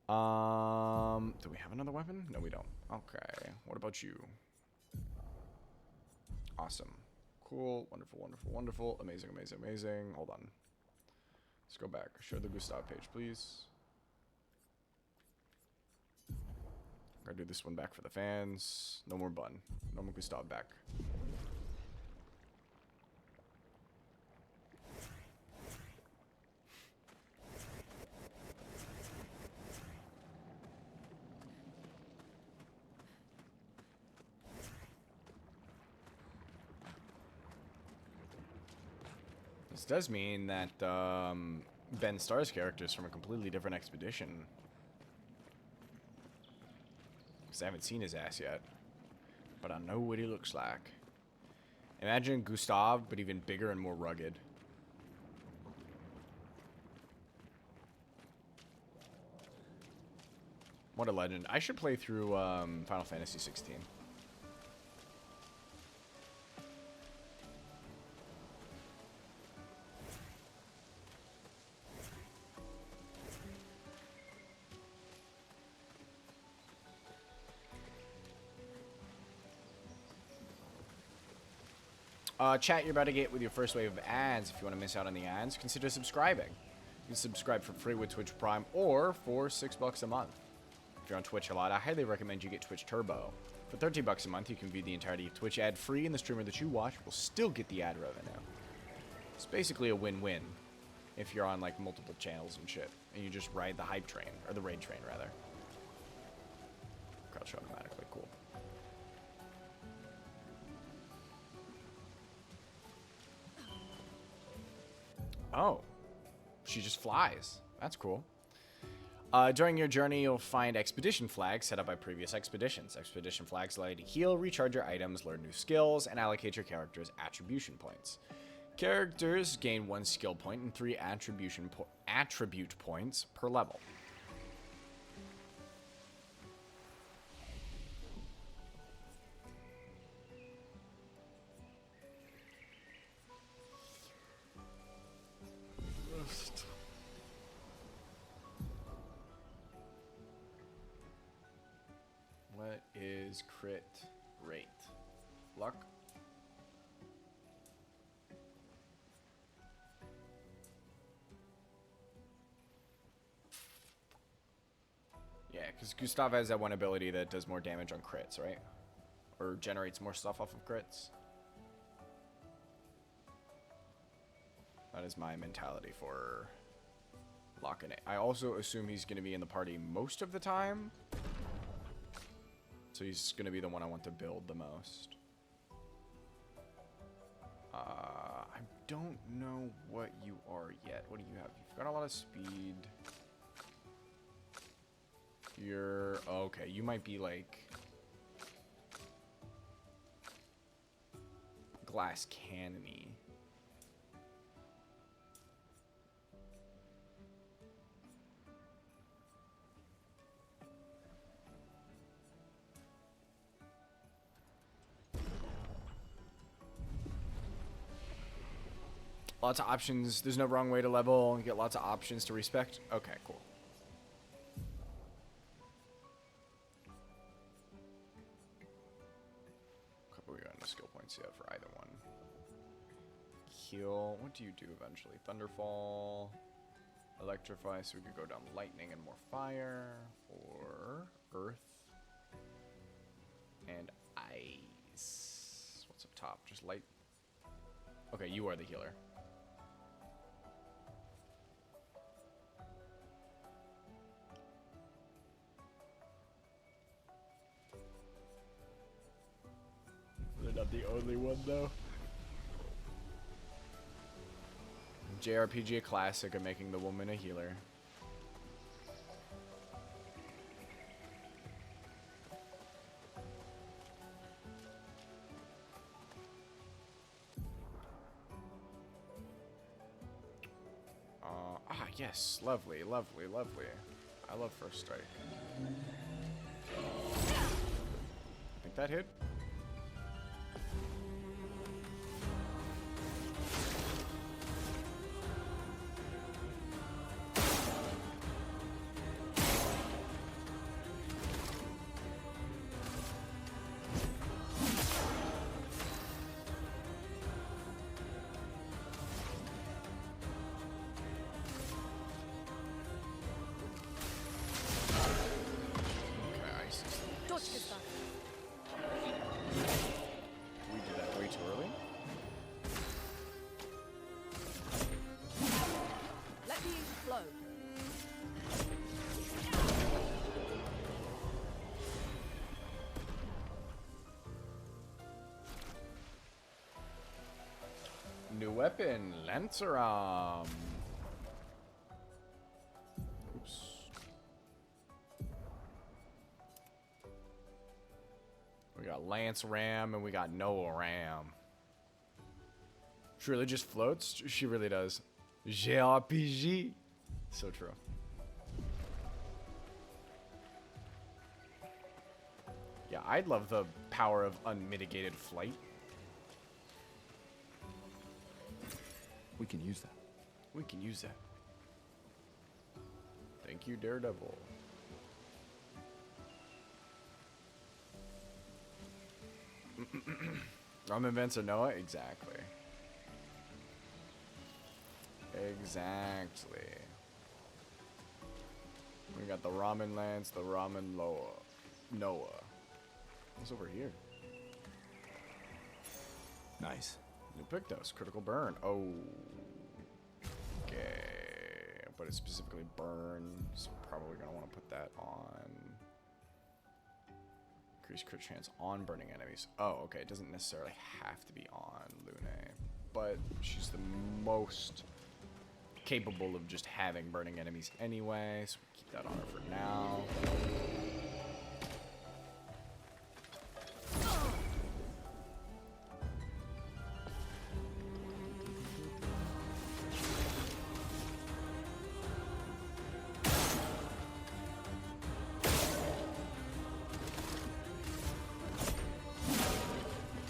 Do we have another weapon? No, we don't. Okay, what about you? Awesome. Cool, wonderful. Amazing. Hold on. Let's go back. Show the Gustav page, please. Gotta do this one back for the fans. No more bun. No more Gustav back. This does mean that Ben Starr's character is from a completely different expedition. Because I haven't seen his ass yet. But I know what he looks like. Imagine Gustav, but even bigger and more rugged. What a legend. I should play through Final Fantasy 16. Chat, you're about to get with your first wave of ads. If you want to miss out on the ads, consider subscribing. You can subscribe for free with Twitch Prime or for $6 a month. If you're on Twitch a lot, I highly recommend you get Twitch Turbo. For $13 a month, you can view the entirety of Twitch ad-free, and the streamer that you watch will still get the ad revenue. It's basically a win-win if you're on, like, multiple channels and shit, and you just ride the hype train, or the raid train, rather. Crouch automatically, cool. Oh, she just flies. That's cool. During your journey, you'll find expedition flags set up by previous expeditions. Expedition flags allow you to heal, recharge your items, learn new skills, and allocate your character's attribution points. Characters gain 1 skill point and 3 attribute points per level. What is crit rate? Luck? Yeah, because Gustav has that one ability that does more damage on crits, right? Or generates more stuff off of crits. That is my mentality for locking it. I also assume he's going to be in the party most of the time. So he's going to be the one I want to build the most. I don't know what you are yet. What do you have? You've got a lot of speed. You're... okay, you might be like... glass cannon-y. Lots of options. There's no wrong way to level. You get lots of options to respect. Okay, cool. Couple we got no skill points yet for either one. Heal. What do you do eventually? Thunderfall. Electrify, so we could go down lightning and more fire. Or earth. And ice. What's up top? Just light. Okay, you are the healer. They're not the only one, though. JRPG classic of making the woman a healer. Yes, lovely, lovely, lovely. I love first strike. I think that hit. We did that way too early. Let me flow. New weapon, Lancer Arm. Oops. We got Lance Ram and we got Noah Ram. She really just floats? She really does. JRPG. So true. Yeah, I'd love the power of unmitigated flight. We can use that. We can use that. Thank you, Daredevil. Ramen vents or Noah? Exactly. Exactly. We got the ramen lance, the ramen Noah. What's over here? Nice. New Pictos, critical burn. Oh. Okay. But it specifically burns. Probably gonna want to put that on. Increase crit chance on burning enemies. Oh, okay. It doesn't necessarily have to be on Lune. But she's the most capable of just having burning enemies anyway. So we'll keep that on her for now.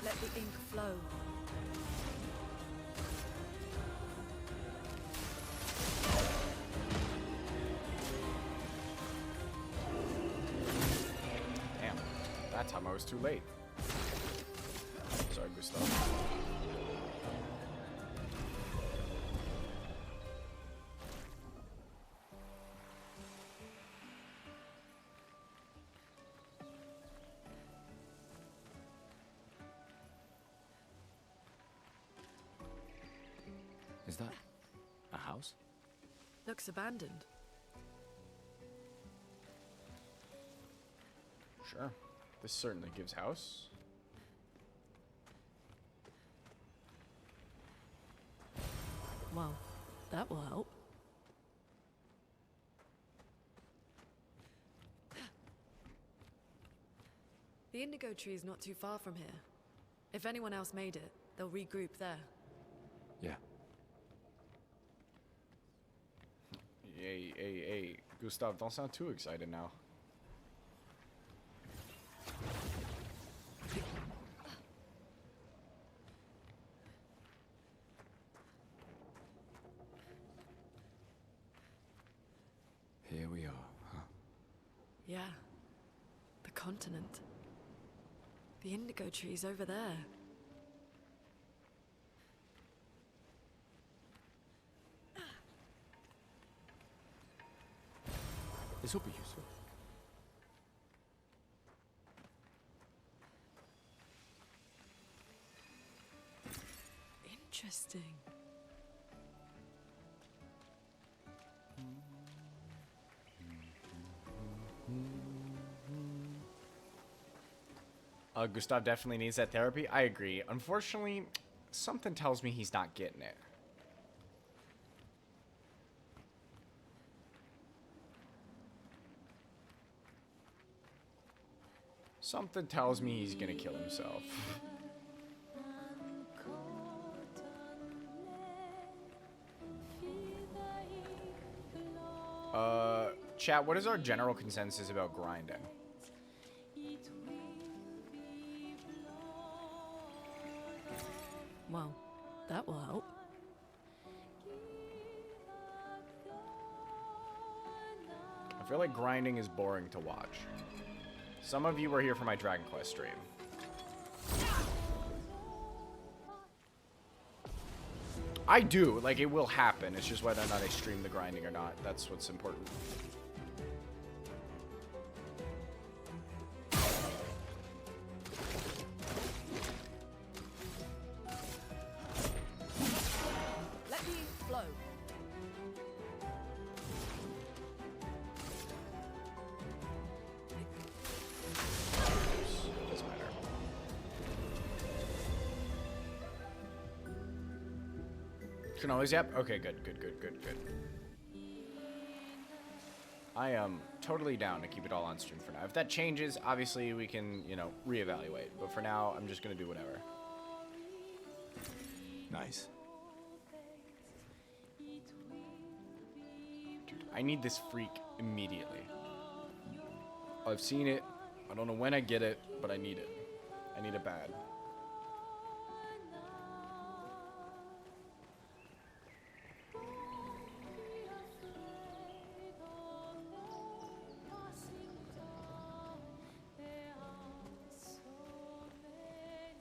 Let the ink flow. Damn. That time I was too late. Sorry, Gustav. Is that a house? Looks abandoned. Sure. This certainly gives house. Well, that will help. The indigo tree is not too far from here. If anyone else made it, they'll regroup there. Yeah. Hey, Gustav, don't sound too excited now. Here we are, huh? Yeah. The continent. The indigo tree's over there. This will be useful. Interesting. Gustav definitely needs that therapy. I agree. Unfortunately, something tells me he's not getting it. Something tells me he's gonna kill himself. Chat, what is our general consensus about grinding? Well, that will help. I feel like grinding is boring to watch. Some of you were here for my Dragon Quest stream. I do, like, it will happen. It's just whether or not I stream the grinding or not. That's what's important. Let the ink flow. Doesn't matter. Can always, yep. Okay, good. I am totally down to keep it all on stream for now. If that changes, obviously we can, you know, reevaluate. But for now, I'm just gonna do whatever. Nice. Dude, I need this freak immediately. I've seen it I don't know when I get it, but I need it. I need it bad.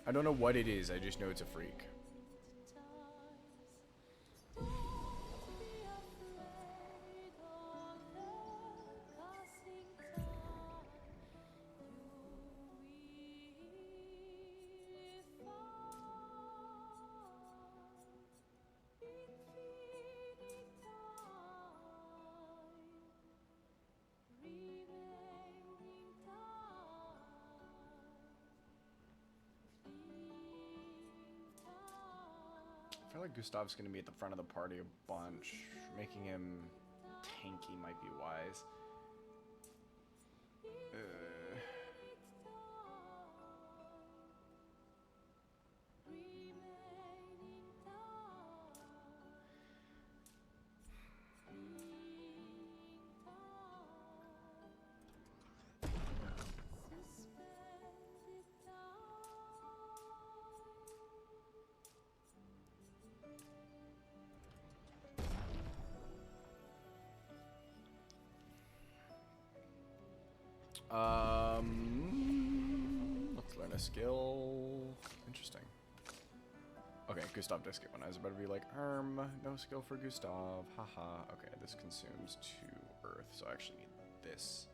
I don't know what it is, I just know it's a freak. I feel like Gustav's gonna be at the front of the party a bunch. Making him tanky might be wise. Let's learn a skill. Interesting. Okay, Gustav does get one. I was about to be like, no skill for Gustav. Haha. Okay, this consumes 2 earth, so I actually need this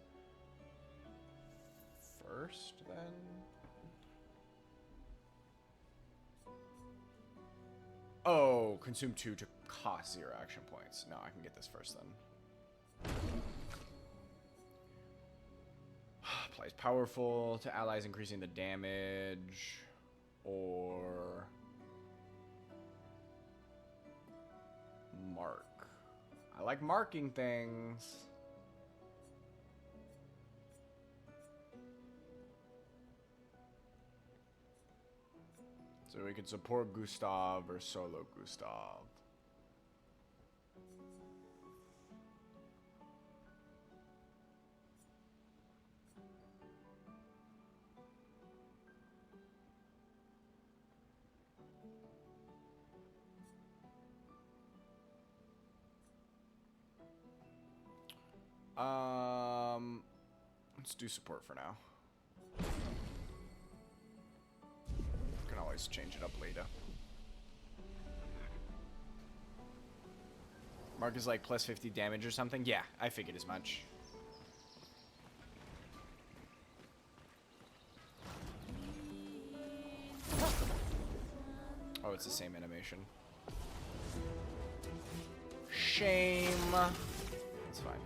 first, then. Oh, consume 2 to cost 0 action points. No, I can get this first then. Applies powerful to allies, increasing the damage, or mark. I like marking things. So we could support Gustav or solo Gustav. Let's do support for now. Can always change it up later. Mark is like plus 50 damage or something? Yeah, I figured as much. Oh, it's the same animation. Shame. It's fine.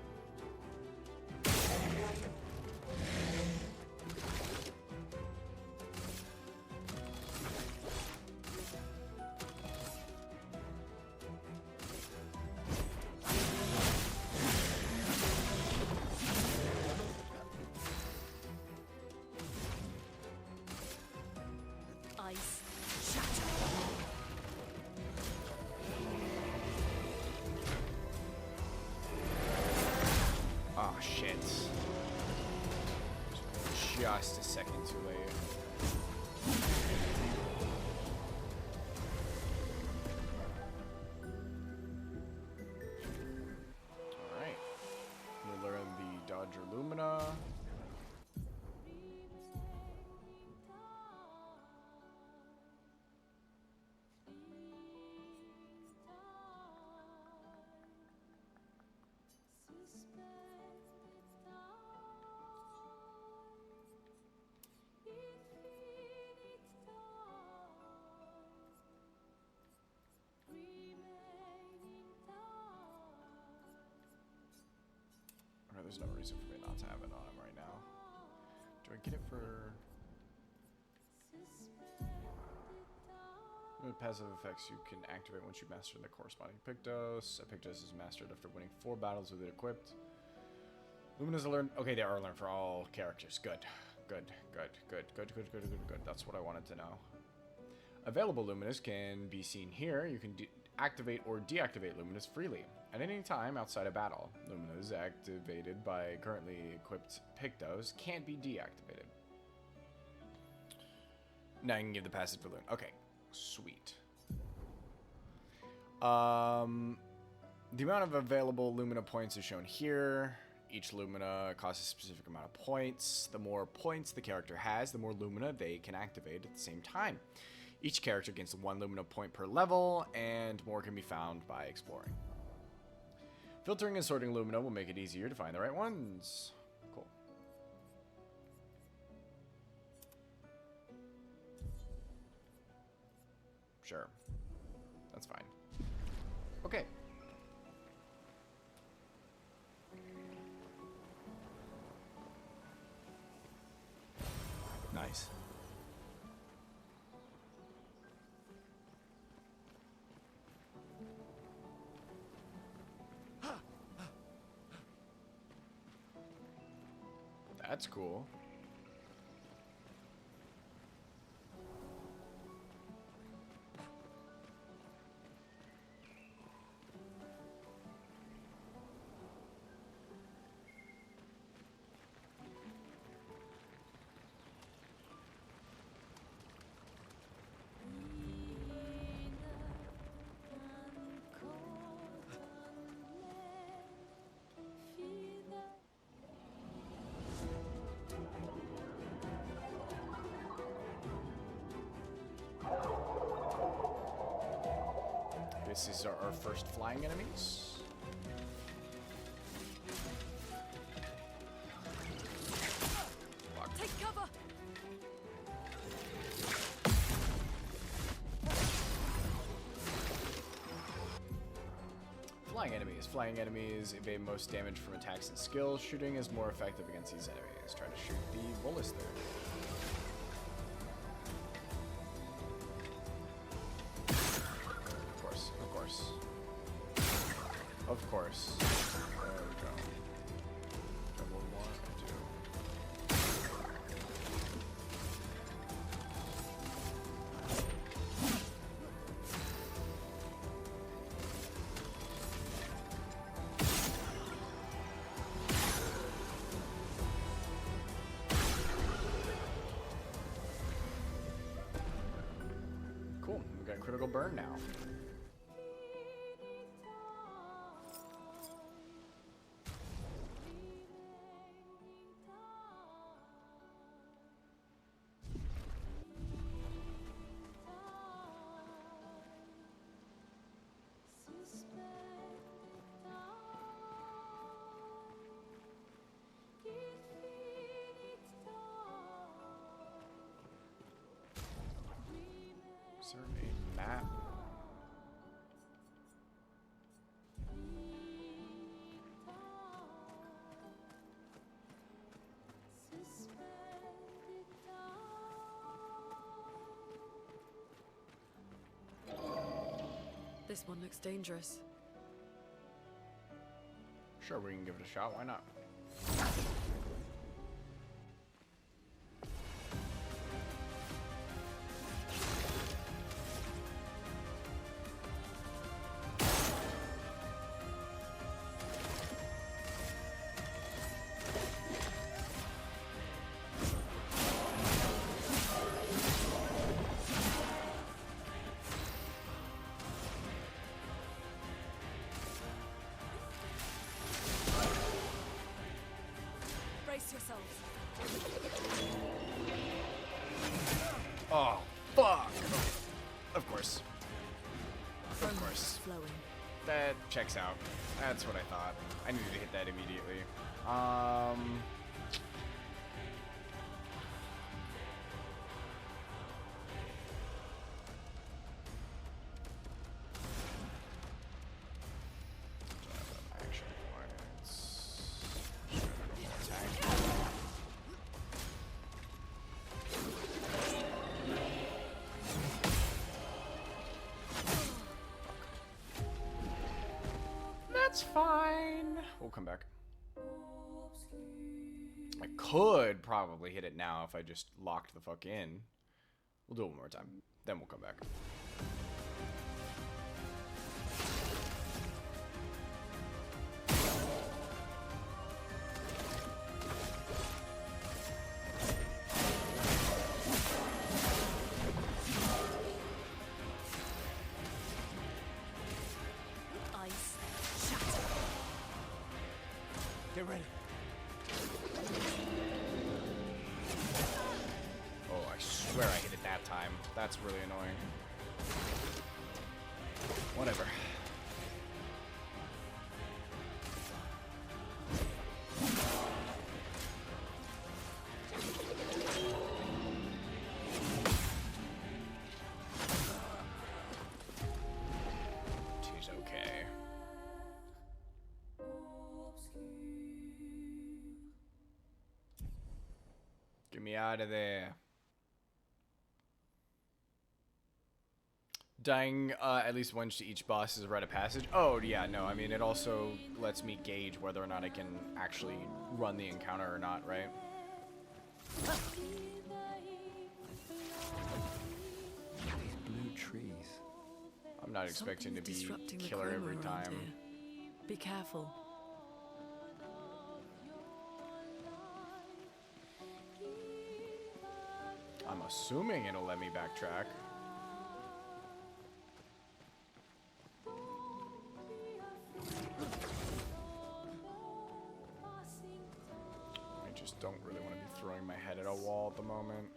Ice shatter. Oh shit. Just a second too late. Alright. We learn the Dodger Lumina. There's no reason for me not to have it on him right now. Do I get it for... Passive effects you can activate once you master the corresponding Pictos. A Pictos is mastered after winning 4 battles with it equipped. Lumina's learned... Okay, they are learned for all characters. Good. Good. That's what I wanted to know. Available Luminas can be seen here. You can activate or deactivate Luminas freely. At any time outside of battle, Luminas activated by currently equipped Pictos can't be deactivated. Now I can give the passive for Luna. Okay, sweet. The amount of available Lumina points is shown here. Each Lumina costs a specific amount of points. The more points the character has, the more Lumina they can activate at the same time. Each character gains 1 Lumina point per level, and more can be found by exploring. Filtering and sorting Lumina will make it easier to find the right ones. Cool. Sure. That's fine. Okay. Nice. That's cool. This is our first flying enemies. Take cover! Flying enemies. Flying enemies evade most damage from attacks and skills. Shooting is more effective against these enemies. Try to shoot the bullets there. Of course. There we go. Double 1, 2. Cool. We got critical burn now. Is there a map? This one looks dangerous. Sure, we can give it a shot. Why not? Oh, fuck! Of course. Of course. That checks out. That's what I thought. I needed to hit that immediately. Action points. Attack. That's fine. We'll come back. I could probably hit it now if I just locked the fuck in. We'll do it one more time. Then we'll come back. ready. Oh, I swear I hit it that time. That's really annoying. Whatever. Tis okay. Get me out of there. Dying at least once to each boss is a rite of passage. Oh, yeah, no, I mean, it also lets me gauge whether or not I can actually run the encounter or not, right? These blue trees. I'm not expecting to be Disrupting the killer chroma every around time. here. Be careful. I'm assuming it'll let me backtrack. I just don't really want to be throwing my head at a wall at the moment.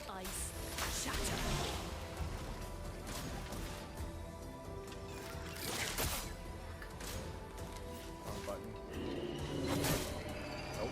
Ice shatter. Wrong button. Nope.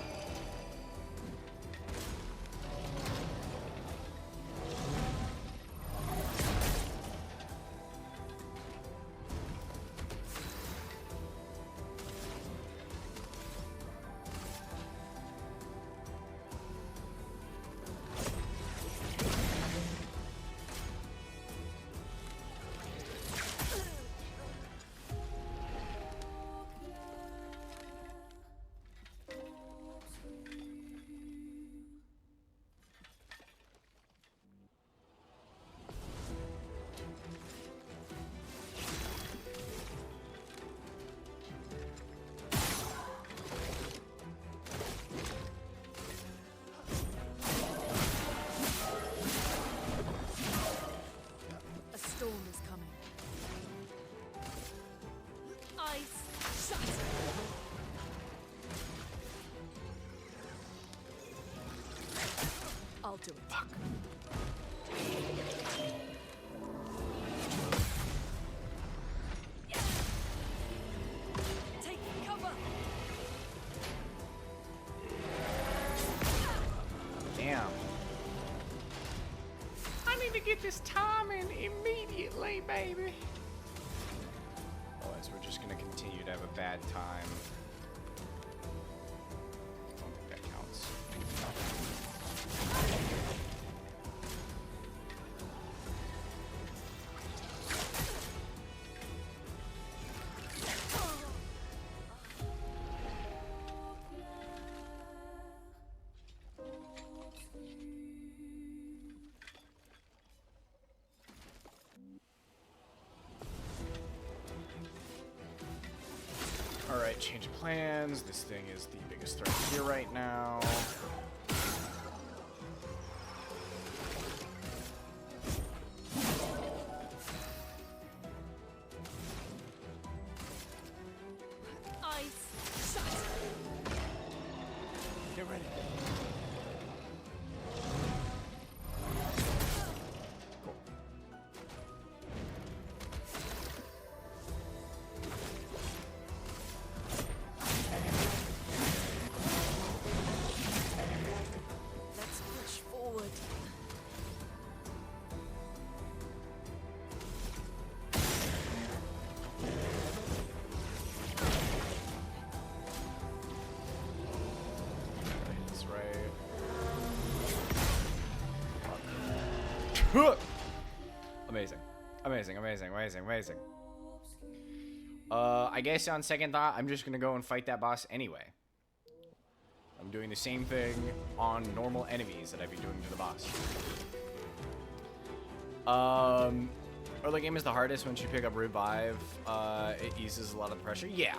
A storm is coming. Ice shatter. I'll do it. Fuck. Take cover. Damn. I need to get this timing immediately, baby. Otherwise, we're just gonna continue to have a bad time. I don't think that counts. Alright, change of plans. This thing is the biggest threat here right now. Ice shatter. Get ready. Let's push forward. Amazing. Amazing, amazing, amazing, amazing. I guess on second thought, I'm just gonna go and fight that boss anyway. I'm doing the same thing on normal enemies that I'd be doing to the boss. Early game is the hardest. Once you pick up Revive, it eases a lot of the pressure. Yeah.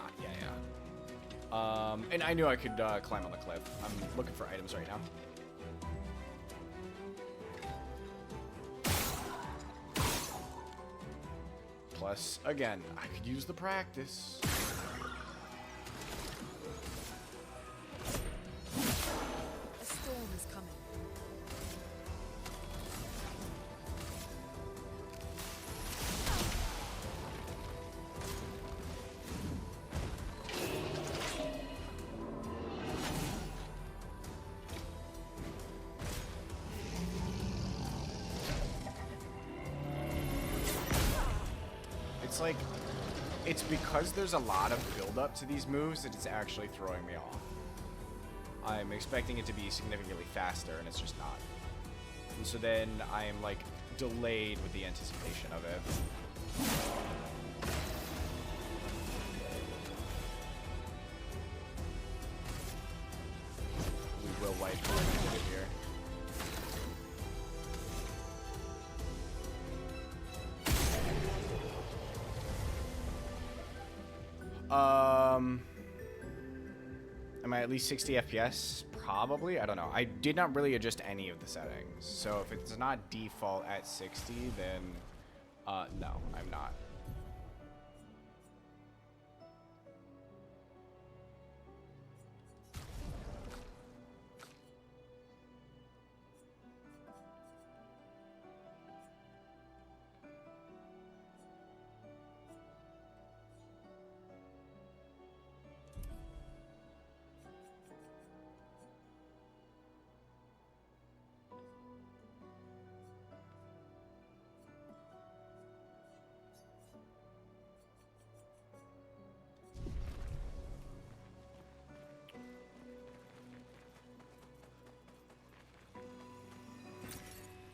And I knew I could climb on the cliff. I'm looking for items right now. Plus, again, I could use the practice. A storm is coming. It's like, it's because there's a lot of build-up to these moves that it's actually throwing me off. I'm expecting it to be significantly faster, and it's just not. And so then I am, like, delayed with the anticipation of it. We will wipe it here. Am I at least 60 FPS? Probably. I don't know. I did not really adjust any of the settings. So if it's not default at 60, then no, I'm not.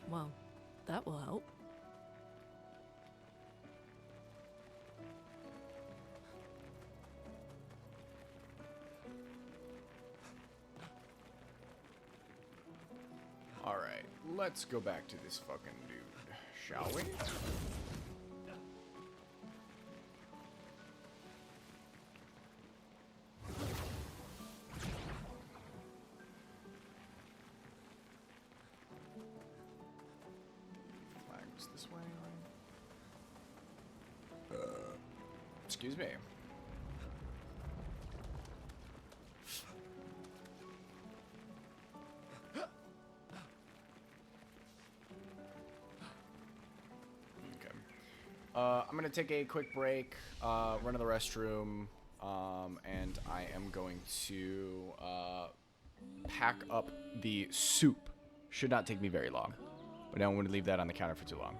Well, that will help. Alright, let's go back to this fucking dude, shall we? Flags this way, right? Excuse me. I'm gonna take a quick break, run to the restroom, and I am going to pack up the soup. Should not take me very long, but I don't want to leave that on the counter for too long.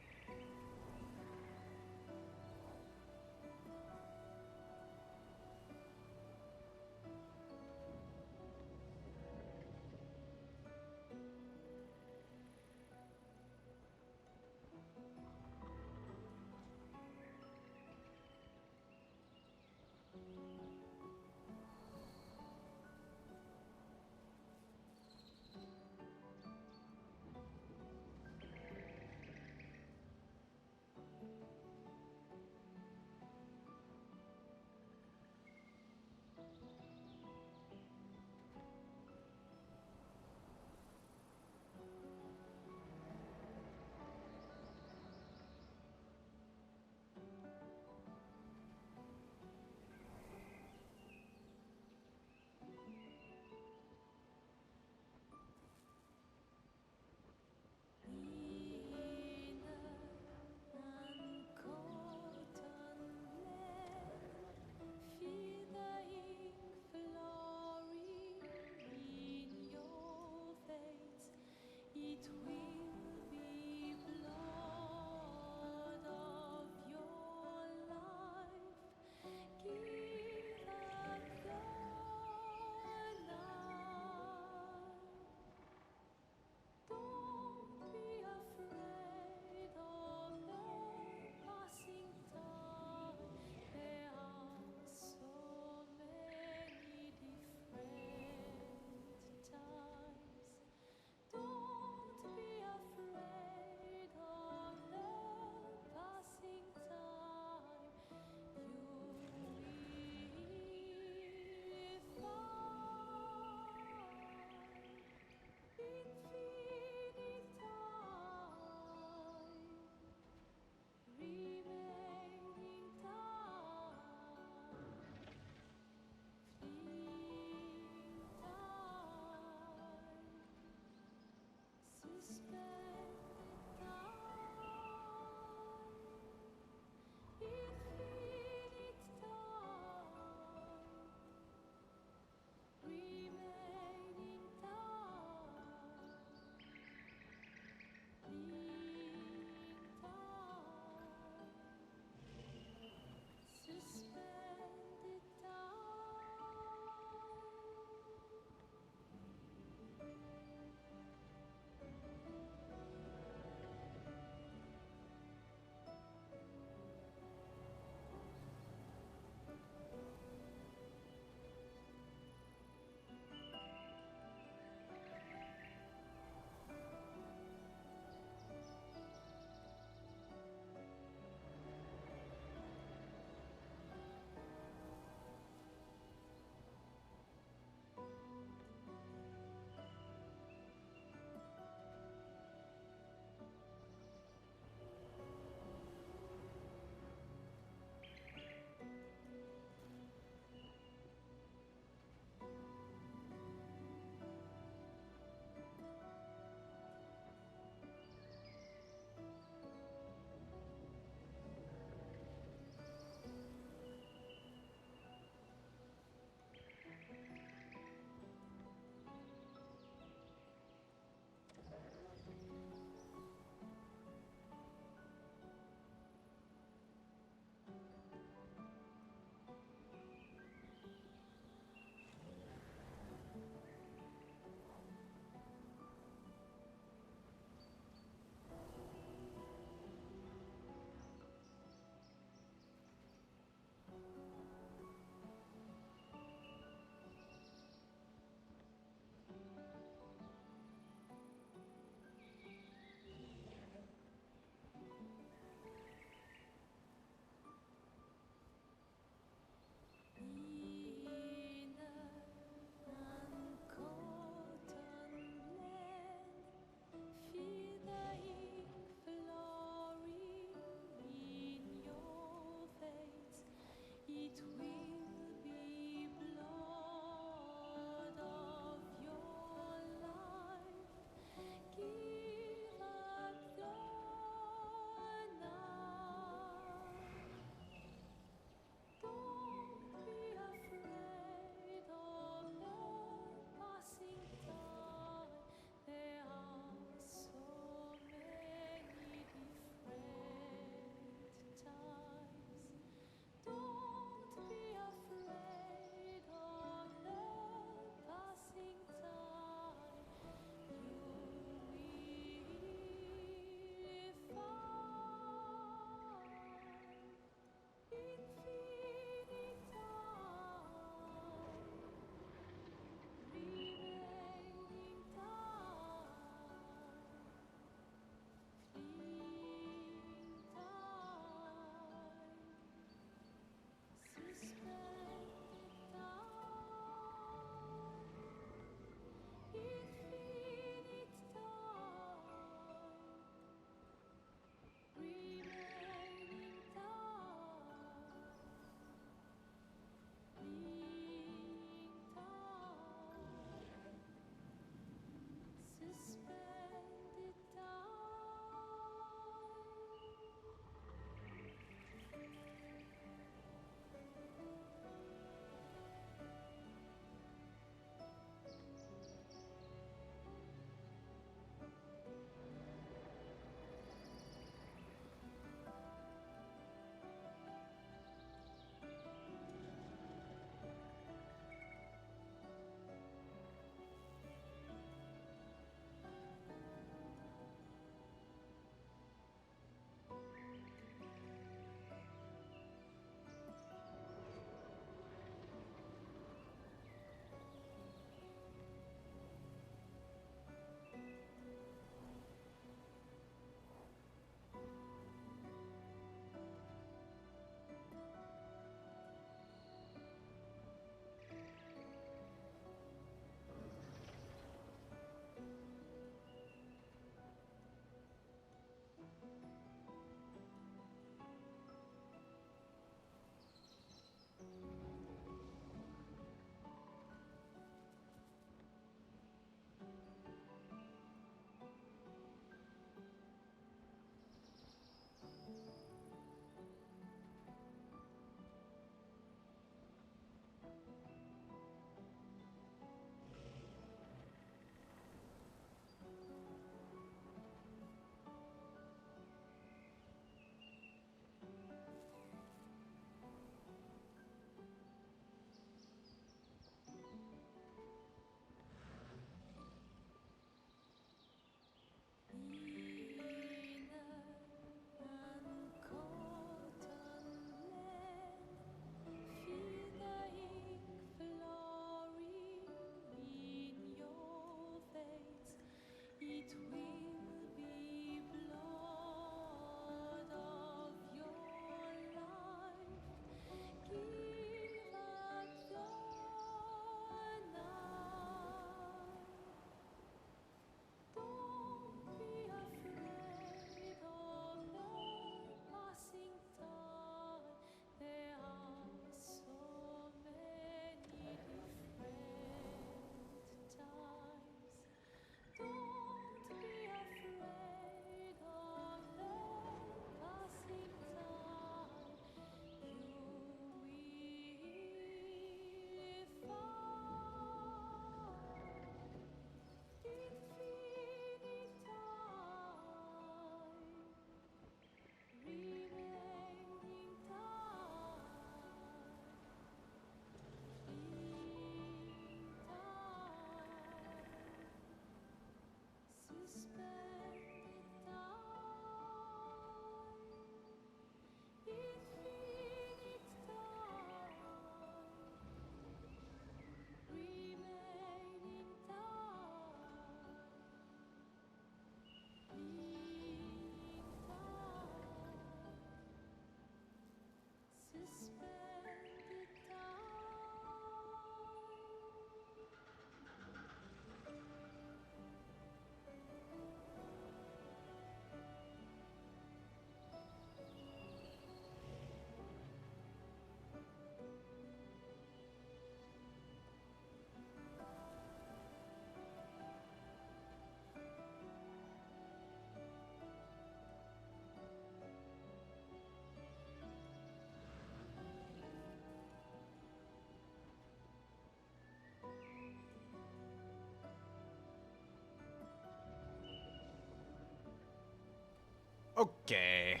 Okay.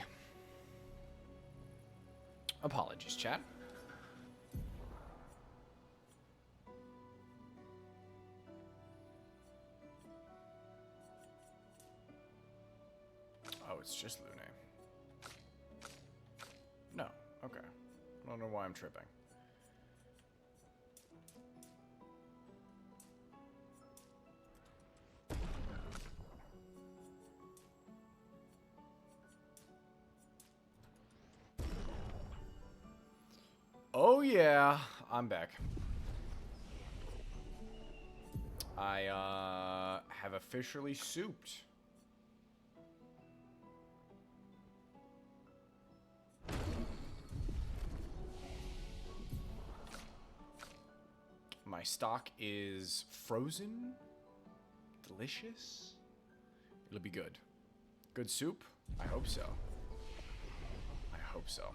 Apologies, chat. Oh, it's just Lune. No. Okay. I don't know why I'm tripping. Oh yeah, I'm back. I have officially souped. My stock is frozen, delicious. It'll be good. Good soup? I hope so. I hope so.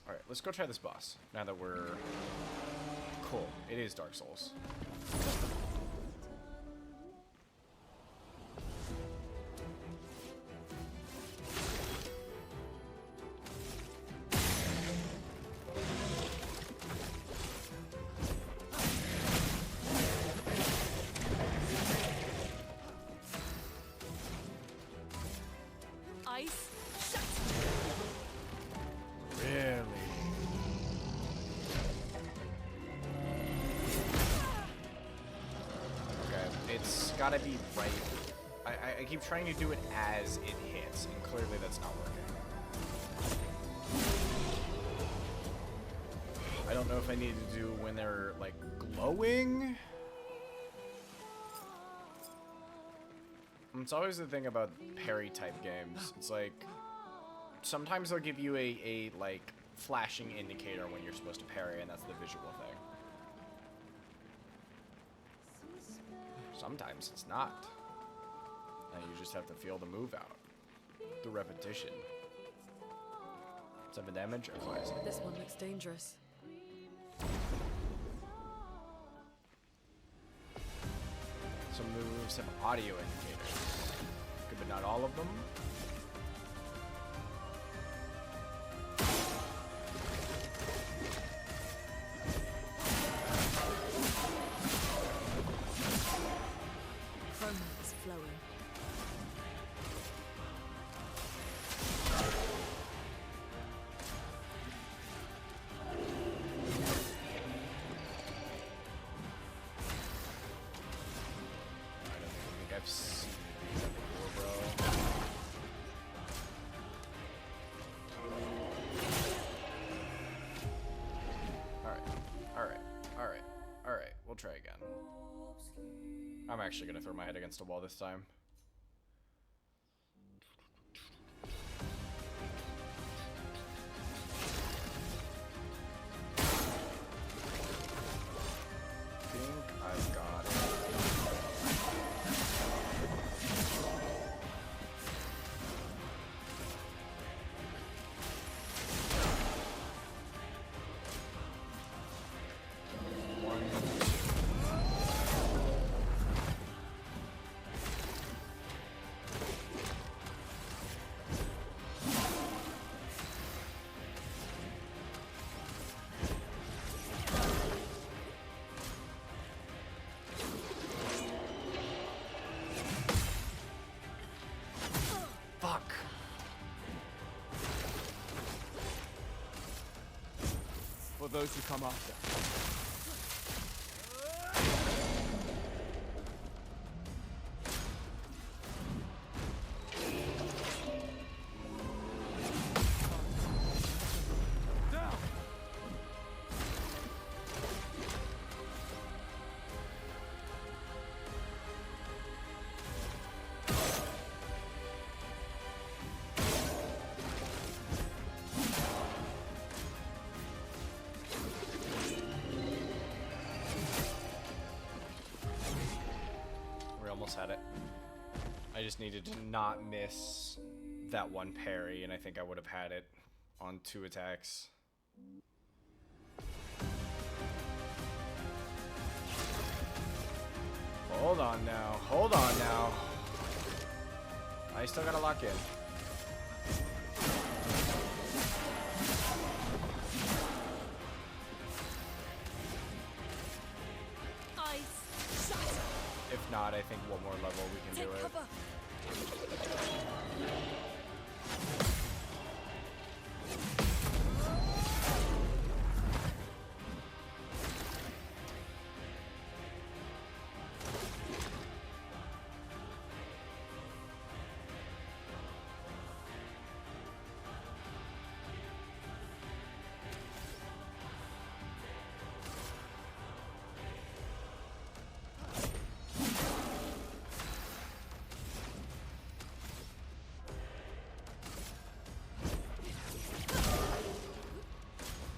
Alright, let's go try this boss. Now that we're... Cool. It is Dark Souls. Ice. Shut. Really? Okay, it's gotta be right. I keep trying to do it as it hits, and clearly that's not working. I don't know if I need to do when they're, like, glowing. It's always the thing about parry-type games. It's like, sometimes they'll give you a like, flashing indicator when you're supposed to parry, and that's the visual thing. Sometimes it's not. And you just have to feel the move out. The repetition. 7 damage? Oh, I see. This one looks dangerous. Some moves have audio indicators. Good, but not all of them. Chroma is flowing. I've seen that before, bro. Alright. We'll try again. I'm actually gonna throw my head against a wall this time. I think I've got it. Fuck. For those who come after. Down! We almost had it. I just needed to not miss that one parry, and I think I would have had it on 2 attacks. Hold on now. Hold on now. I still gotta lock in. I think one more level we can do Take it. cover.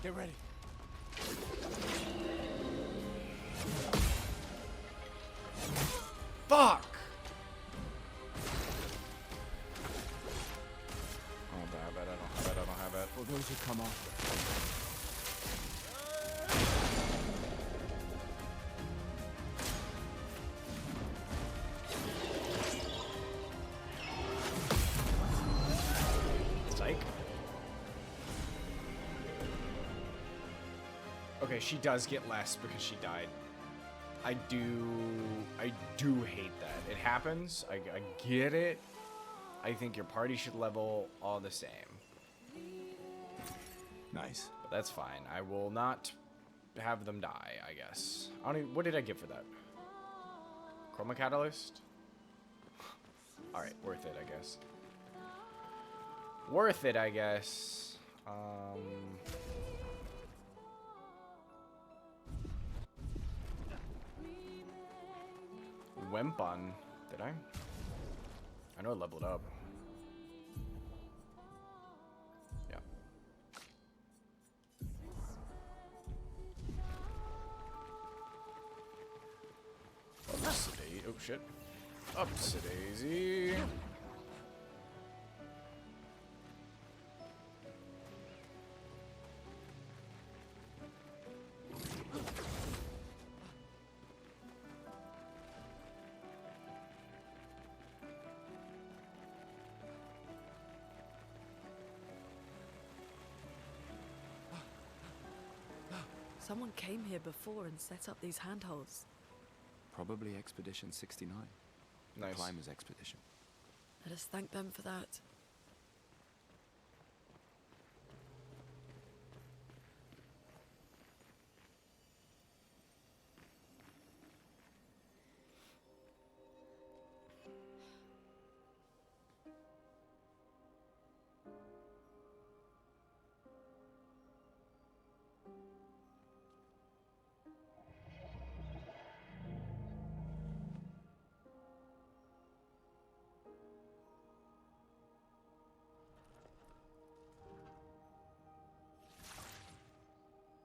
Get ready. Fuck! Oh, I don't have it. For those who come after. Psych. Okay, she does get less because she died. I do hate that. It happens. I get it. I think your party should level all the same. Nice. But that's fine. I will not have them die, I guess. I don't even, what did I get for that? Chroma Catalyst? Alright, worth it, I guess. Worth it, I guess. Wempon. Did I? I know I leveled up. Yeah. Upsy-daisy. Oh, shit. Upsy-daisy. Someone came here before and set up these handholds. Probably Expedition 69. Nice. The Climbers Expedition. Let us thank them for that.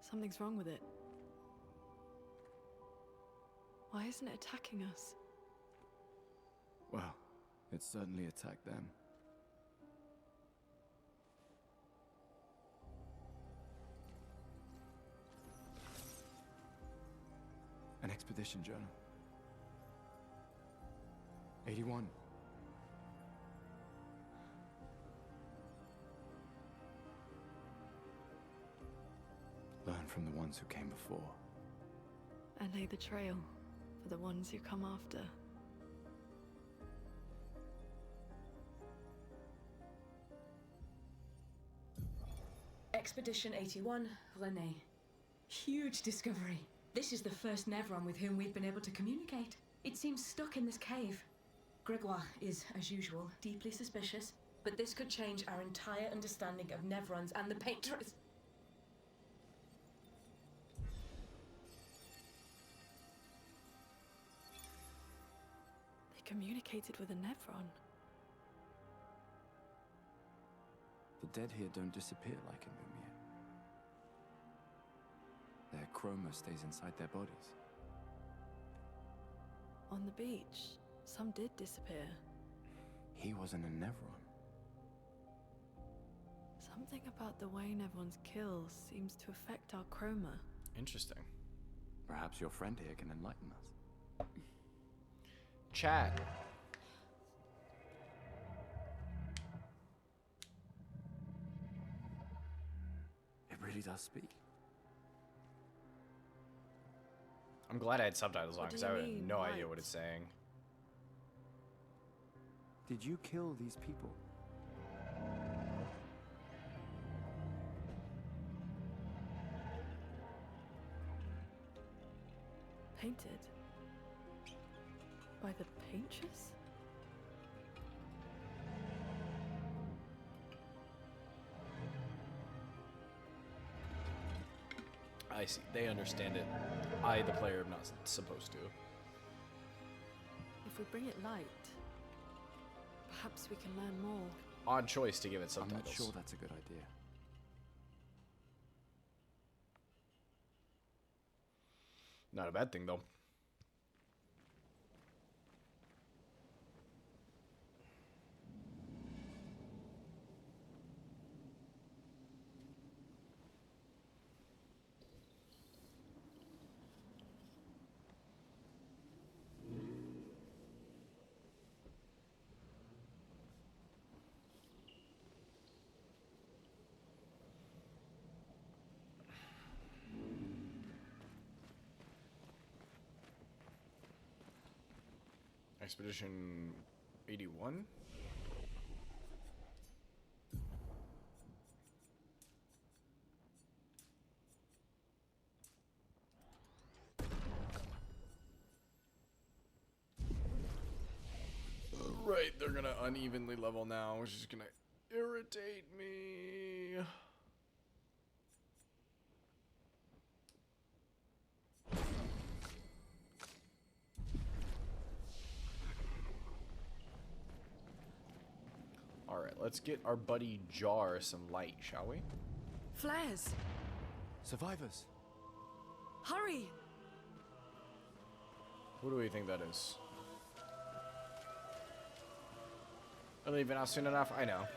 Something's wrong with it. Why isn't it attacking us? Well, it certainly attacked them. An expedition journal. 81. Learn from the ones who came before. And lay the trail for the ones who come after. Expedition 81, René. Huge discovery. This is the first Nevron with whom we've been able to communicate. It seems stuck in this cave. Gregoire is, as usual, deeply suspicious, but this could change our entire understanding of Nevrons and the Painters. They communicated with a Nevron. The dead here don't disappear like in Mumia. Their chroma stays inside their bodies. On the beach, some did disappear. He wasn't a Nevron. Something about the way Nevrons kill seems to affect our chroma. Interesting. Perhaps your friend here can enlighten us. Chat. It really does speak. I'm glad I had subtitles on What do because you I have mean, no light? idea what it's saying. Did you kill these people? Painted? By the painters? I see. They understand it. I, the player, am not supposed to. If we bring it light, perhaps we can learn more. Odd choice to give it I'm subtitles. not sure that's a good idea. Not a bad thing, though. Expedition 81? Right, they're gonna unevenly level now, which is gonna irritate me. Alright, let's get our buddy Jar some light, shall we? Flares! Survivors! Hurry! Who do we think that is? Are leaving out soon enough? I know.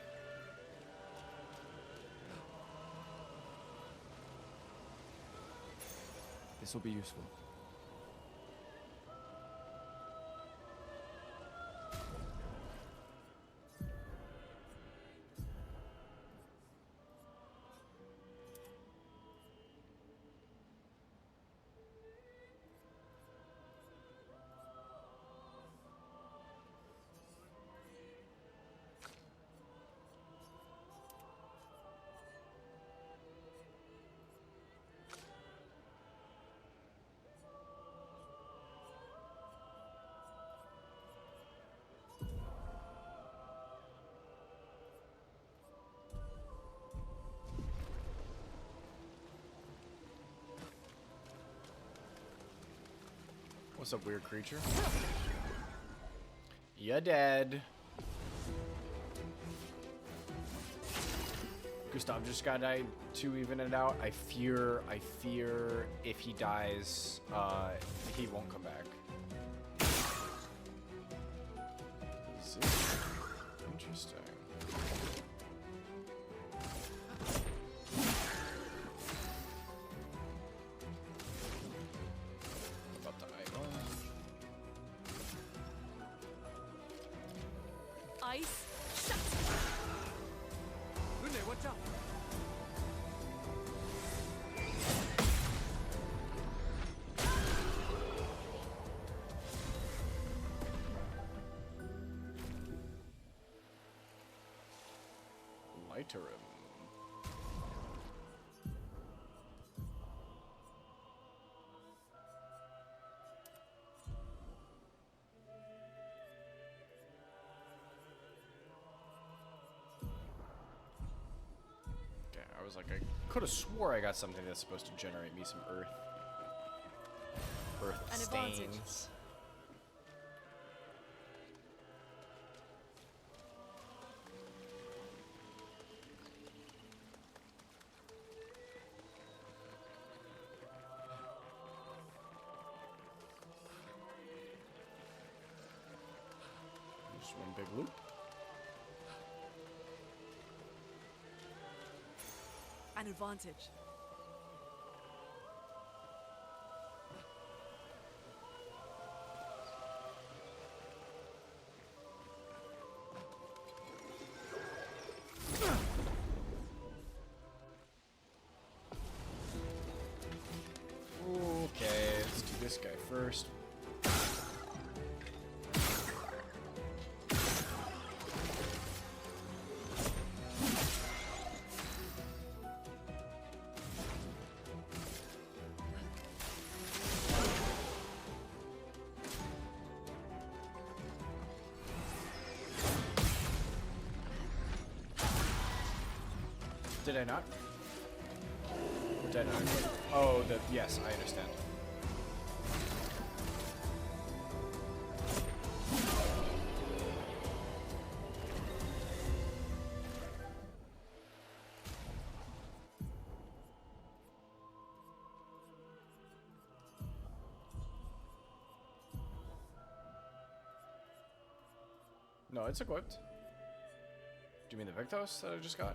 This will be useful. What's up, weird creature? You're dead. Gustav just got died to even it out. I fear if he dies, he won't come back. Interesting. About the idol. Ice! Shut! Rune, watch out! Lighter him. I was like, I could have swore I got something that's supposed to generate me some earth. Earth An advantage. stains. Just one big loop. An advantage. Okay, let's do this guy first. Did I not? Or did I not? Oh, yes, I understand. No, it's equipped. Do you mean the Victos that I just got?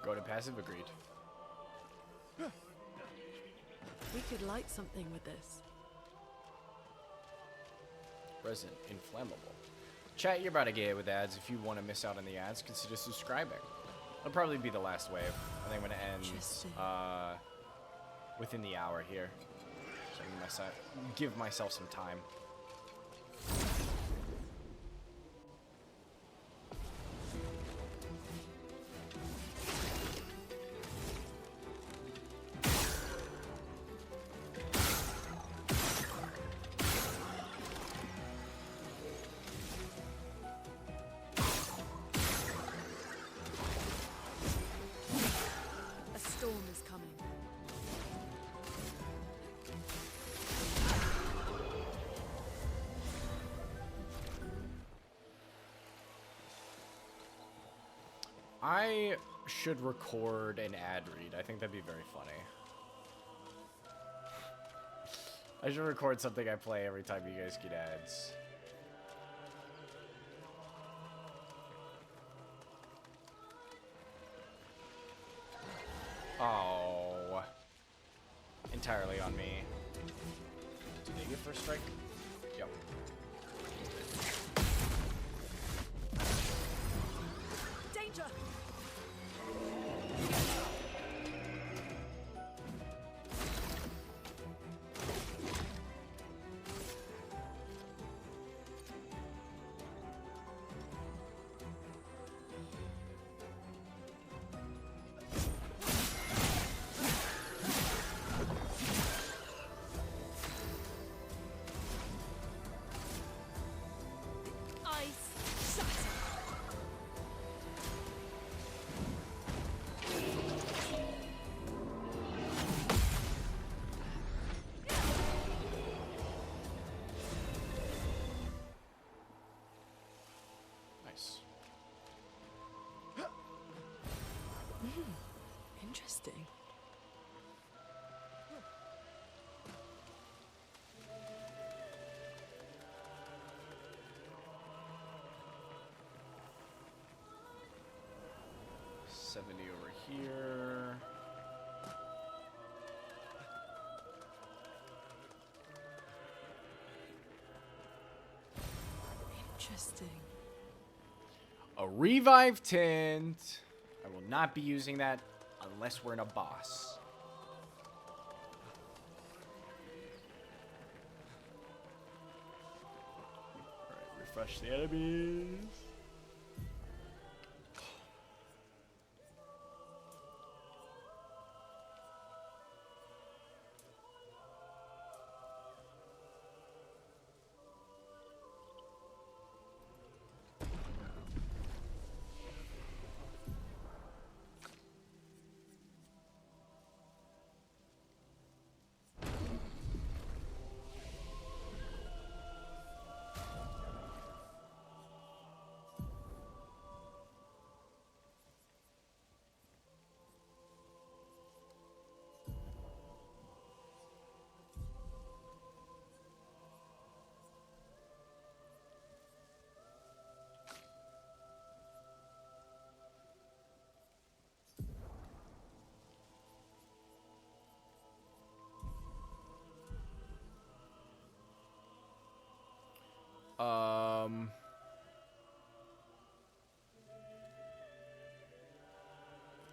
Go to passive, agreed. We could light something with this. Resin, inflammable. Chat, you're about to get it with ads. If you want to miss out on the ads, consider subscribing. It'll probably be the last wave. I think I'm going to end within the hour here. So I can give myself some time. A storm is coming. I should record an ad read. I think that'd be very funny. I should record something I play every time you guys get ads. Oh. Entirely on me. Did they get first strike? Yep. Danger! Ice shatter! Nice. Interesting. $70 over here. Interesting. A revive tint. I will not be using that unless we're in a boss. Alright, refresh the enemies.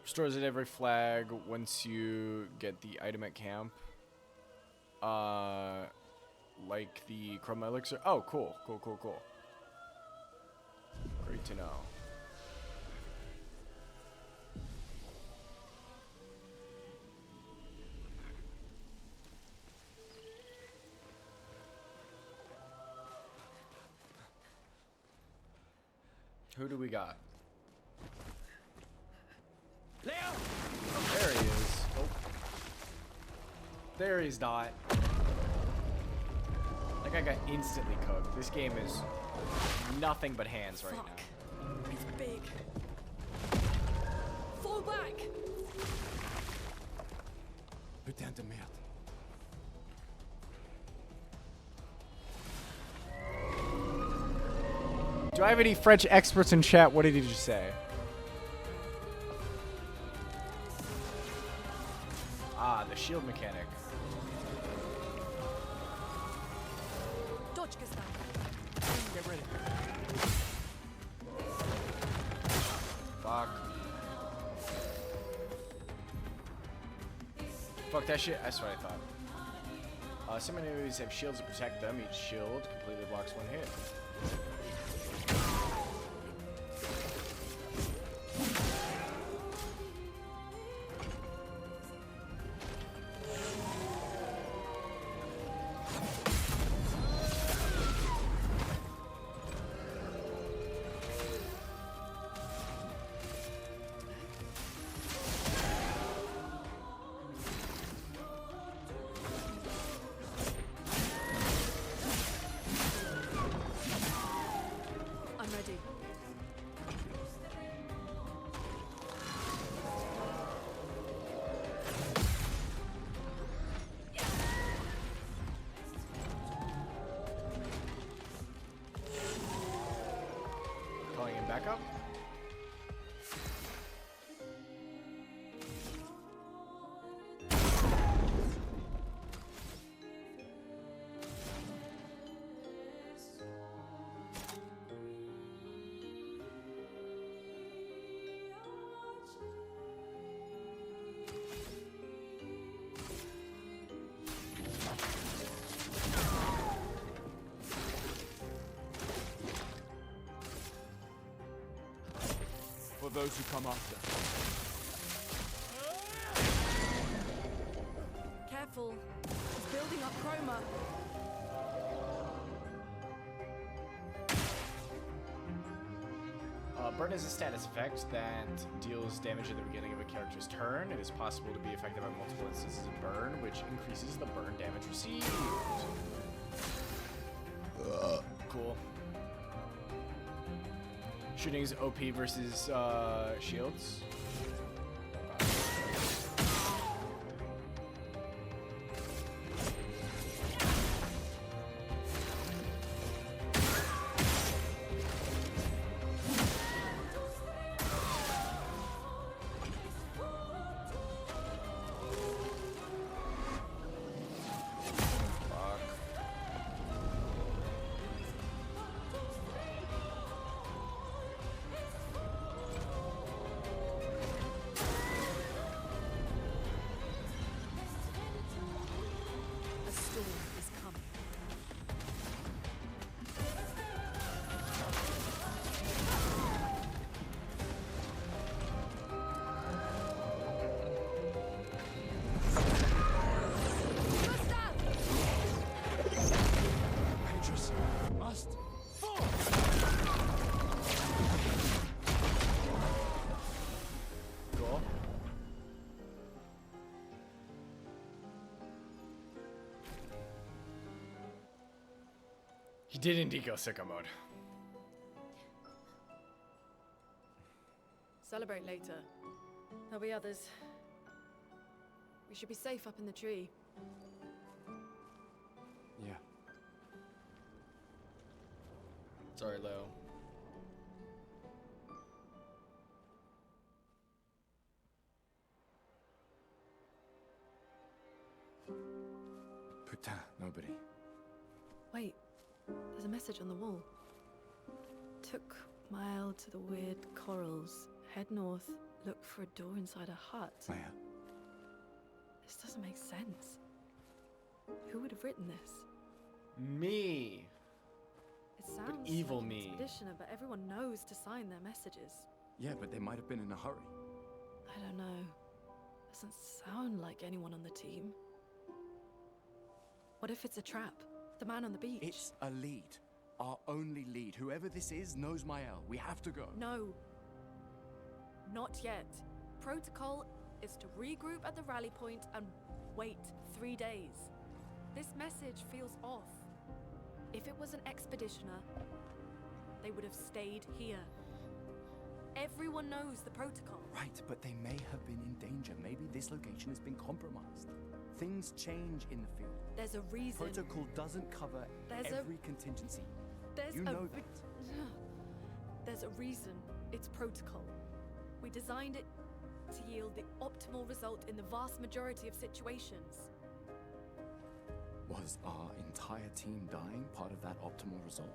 Restores at every flag once you get the item at camp. like the chroma elixir. Oh, cool, cool, cool, cool. Great to know. Who do we got? Leo! Oh, there he is. Oh. There he's not. Like I got instantly cooked. This game is nothing but hands right Fuck. now. It's big. Fall back! Putain de merde. Do I have any French experts in chat? What did he just say? Ah, the shield mechanic. Dodge, Gustav. Get ready. Fuck. Fuck that shit. That's what I thought. Some enemies have shields to protect them. Each shield completely blocks one hit. I'm ready. Calling him back up. For those who come after. Careful. He's building up chroma. Burn is a status effect that deals damage at the beginning of a character's turn. It is possible to be affected by multiple instances of burn, which increases the burn damage received. Cool. Shooting is OP versus shields. A storm is coming. Gustav! Dangerous. Must. Fall. Cool. He did indeed go sicko mode. Celebrate later. There'll be others. We should be safe up in the tree. Yeah. Sorry, Leo. Putain, nobody. Wait, there's a message on the wall. Took mile to the weird corals. Head north, look for a door inside a hut. Leia. This doesn't make sense. Who would have written this? Me. It sounds evil like an me. expeditioner, but everyone knows to sign their messages. Yeah, but they might have been in a hurry. I don't know. Doesn't sound like anyone on the team. What if it's a trap? The man on the beach? It's a lead. Our only lead. Whoever this is knows Mael. We have to go. No. Not yet. Protocol is to regroup at the rally point and wait 3 days. This message feels off. If it was an expeditioner, they would have stayed here. Everyone knows the protocol. Right, but they may have been in danger. Maybe this location has been compromised. Things change in the field. There's a reason. Protocol doesn't cover There's every contingency. There's You a know re- that. There's a reason it's protocol. We designed it to yield the optimal result in the vast majority of situations. Was our entire team dying part of that optimal result?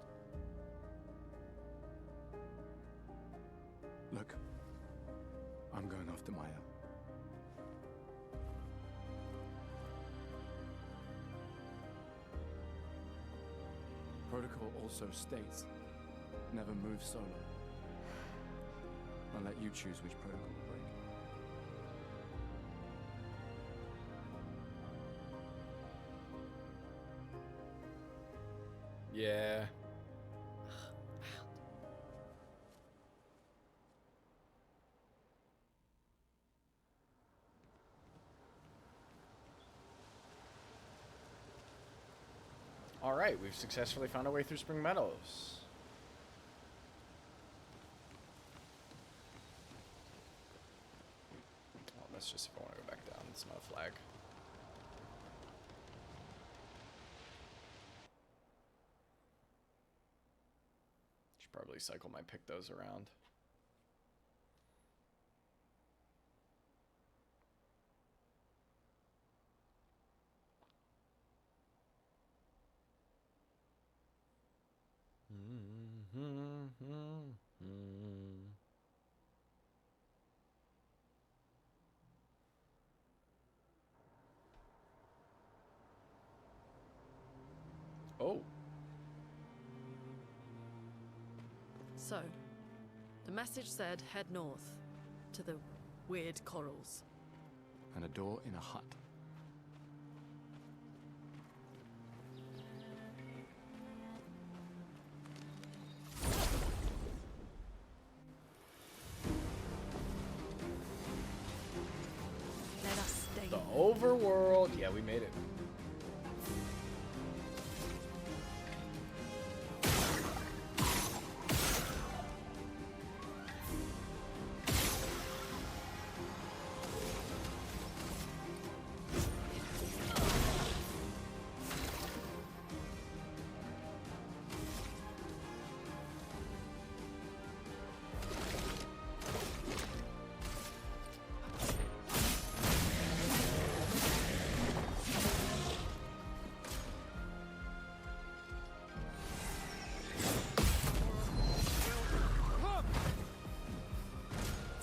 Look, I'm going after Maya. Protocol also states, never move solo. I'll let you choose which protocol to break. Yeah. All right, we've successfully found our way through Spring Meadows. Oh, that's just if I want to go back down. It's not a flag. Should probably cycle my pictos around. Oh. So, the message said head north to the weird corals. And a door in a hut. Let us stay. The overworld. Yeah, we made it.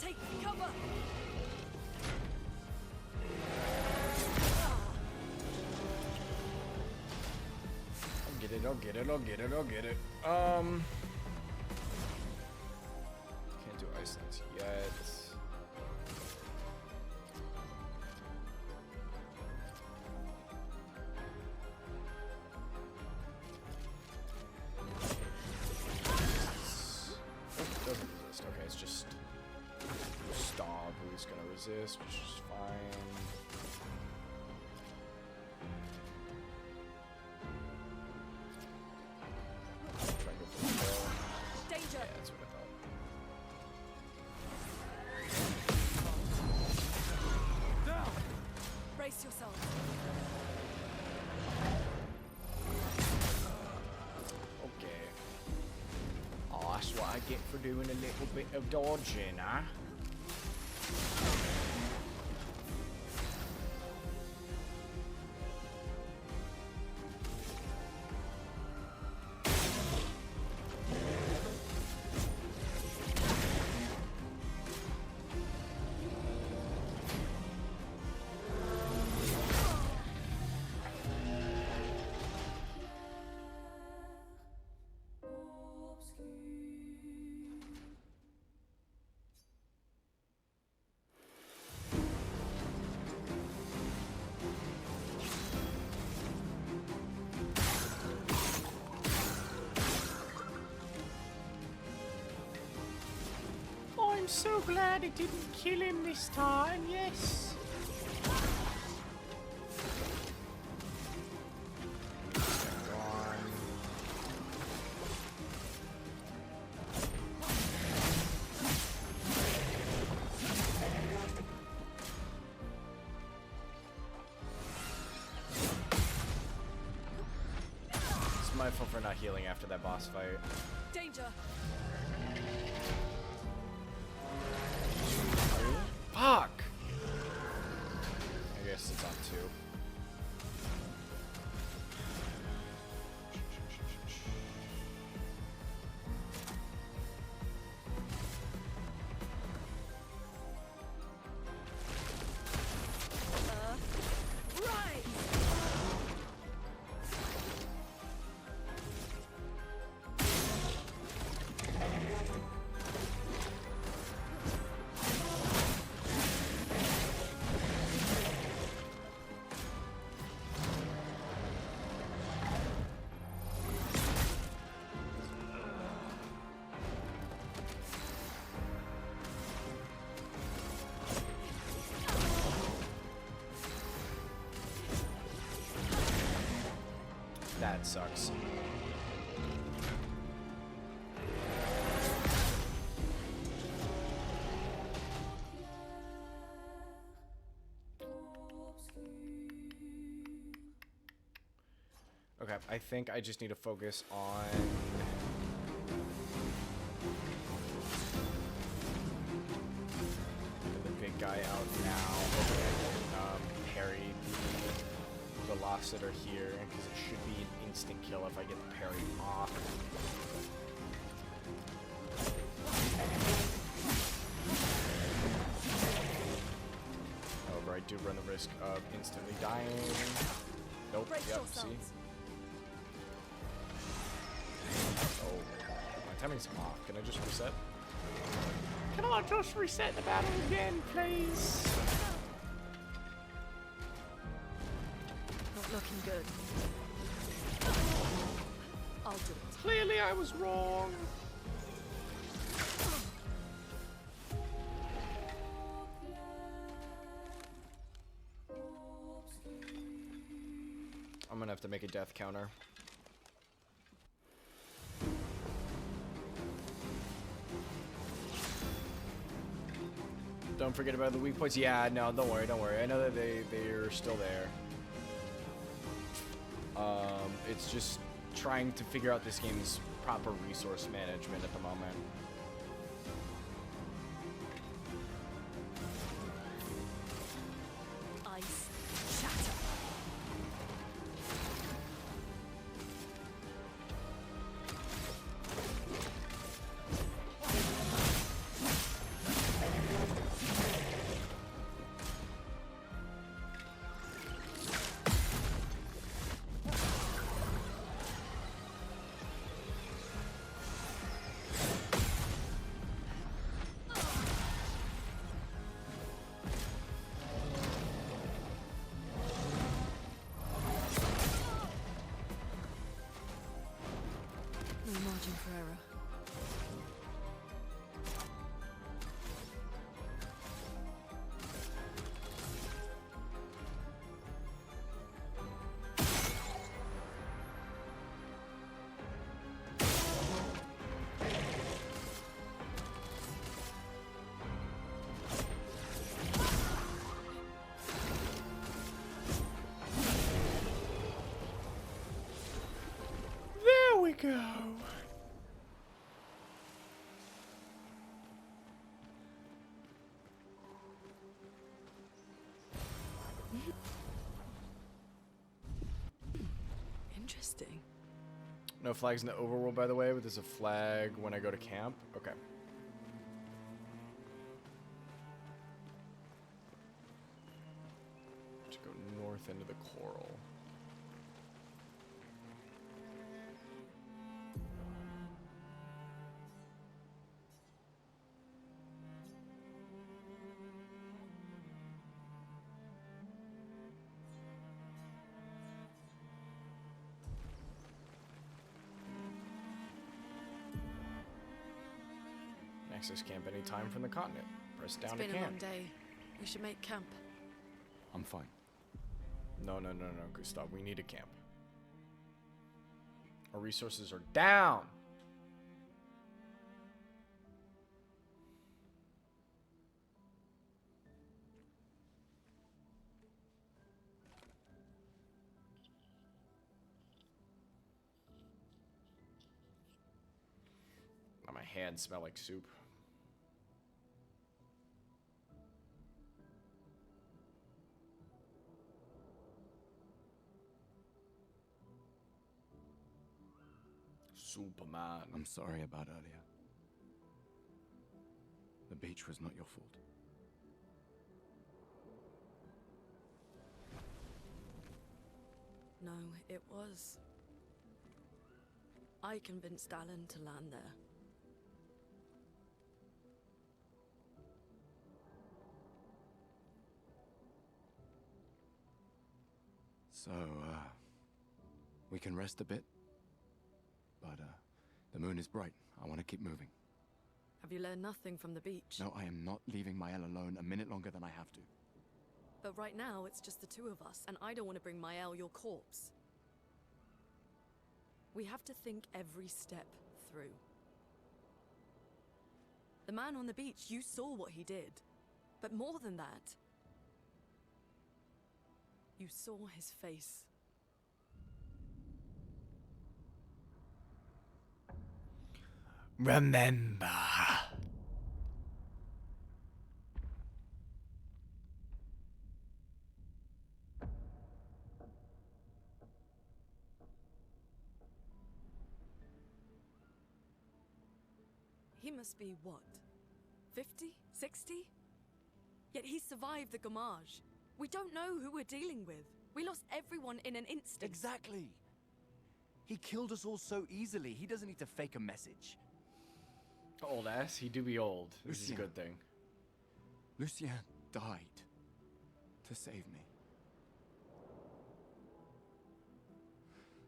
Take cover! I'll get it, I'll get it, I'll get it, I'll get it. Can't do Iceland yet. Oh, doesn't resist. Okay, it's just Stomp who's gonna resist, which is fine. Try and go for the kill. Danger! Yeah, that's what I thought. Brace yourself. Okay. Oh, that's what I get for doing a little bit of dodging, huh? I'm so glad it didn't kill him this time, yes. It's my fault for not healing after that boss fight. Danger! Fuck! I guess it's on 2. Right! That sucks. Okay, I think I just need to focus on the big guy out now. Hopefully I can parry the Velociter here, because it should be an instant kill if I get the parry off. However, I do run the risk of instantly dying. Nope, Brace yep, yourselves. see? Oh, my timing's off. Can I just reset? Can I just reset the battle again, please? Not looking good. I'll do it. Clearly I was wrong. I'm gonna have to make a death counter. Don't forget about the weak points. Yeah, no, don't worry, don't worry. I know that they're still there. It's just trying to figure out this game's proper resource management at the moment. Ice shatter. No margin for error. There we go. Interesting. No flags in the overworld, by the way, but there's a flag when I go to camp. Okay. To go north into the coral. access camp anytime from the continent. Press down It's to been a long camp. day. We should make camp. I'm fine. No, Gustav. We need a camp. Our resources are down. Now my hands smell like soup. Superman. I'm sorry about earlier. The beach was not your fault. No, it was. I convinced Alan to land there. So, we can rest a bit? But, the moon is bright. I want to keep moving. Have you learned nothing from the beach? No, I am not leaving Mael alone a minute longer than I have to. But right now, it's just the two of us, and I don't want to bring Mael your corpse. We have to think every step through. The man on the beach, you saw what he did. But more than that, you saw his face. Remember. He must be what? 50? 60? Yet he survived the Gamage. We don't know who we're dealing with. We lost everyone in an instant. Exactly! He killed us all so easily. He doesn't need to fake a message. Old ass. He do be old. This is a Lucien. good thing. Lucien died to save me.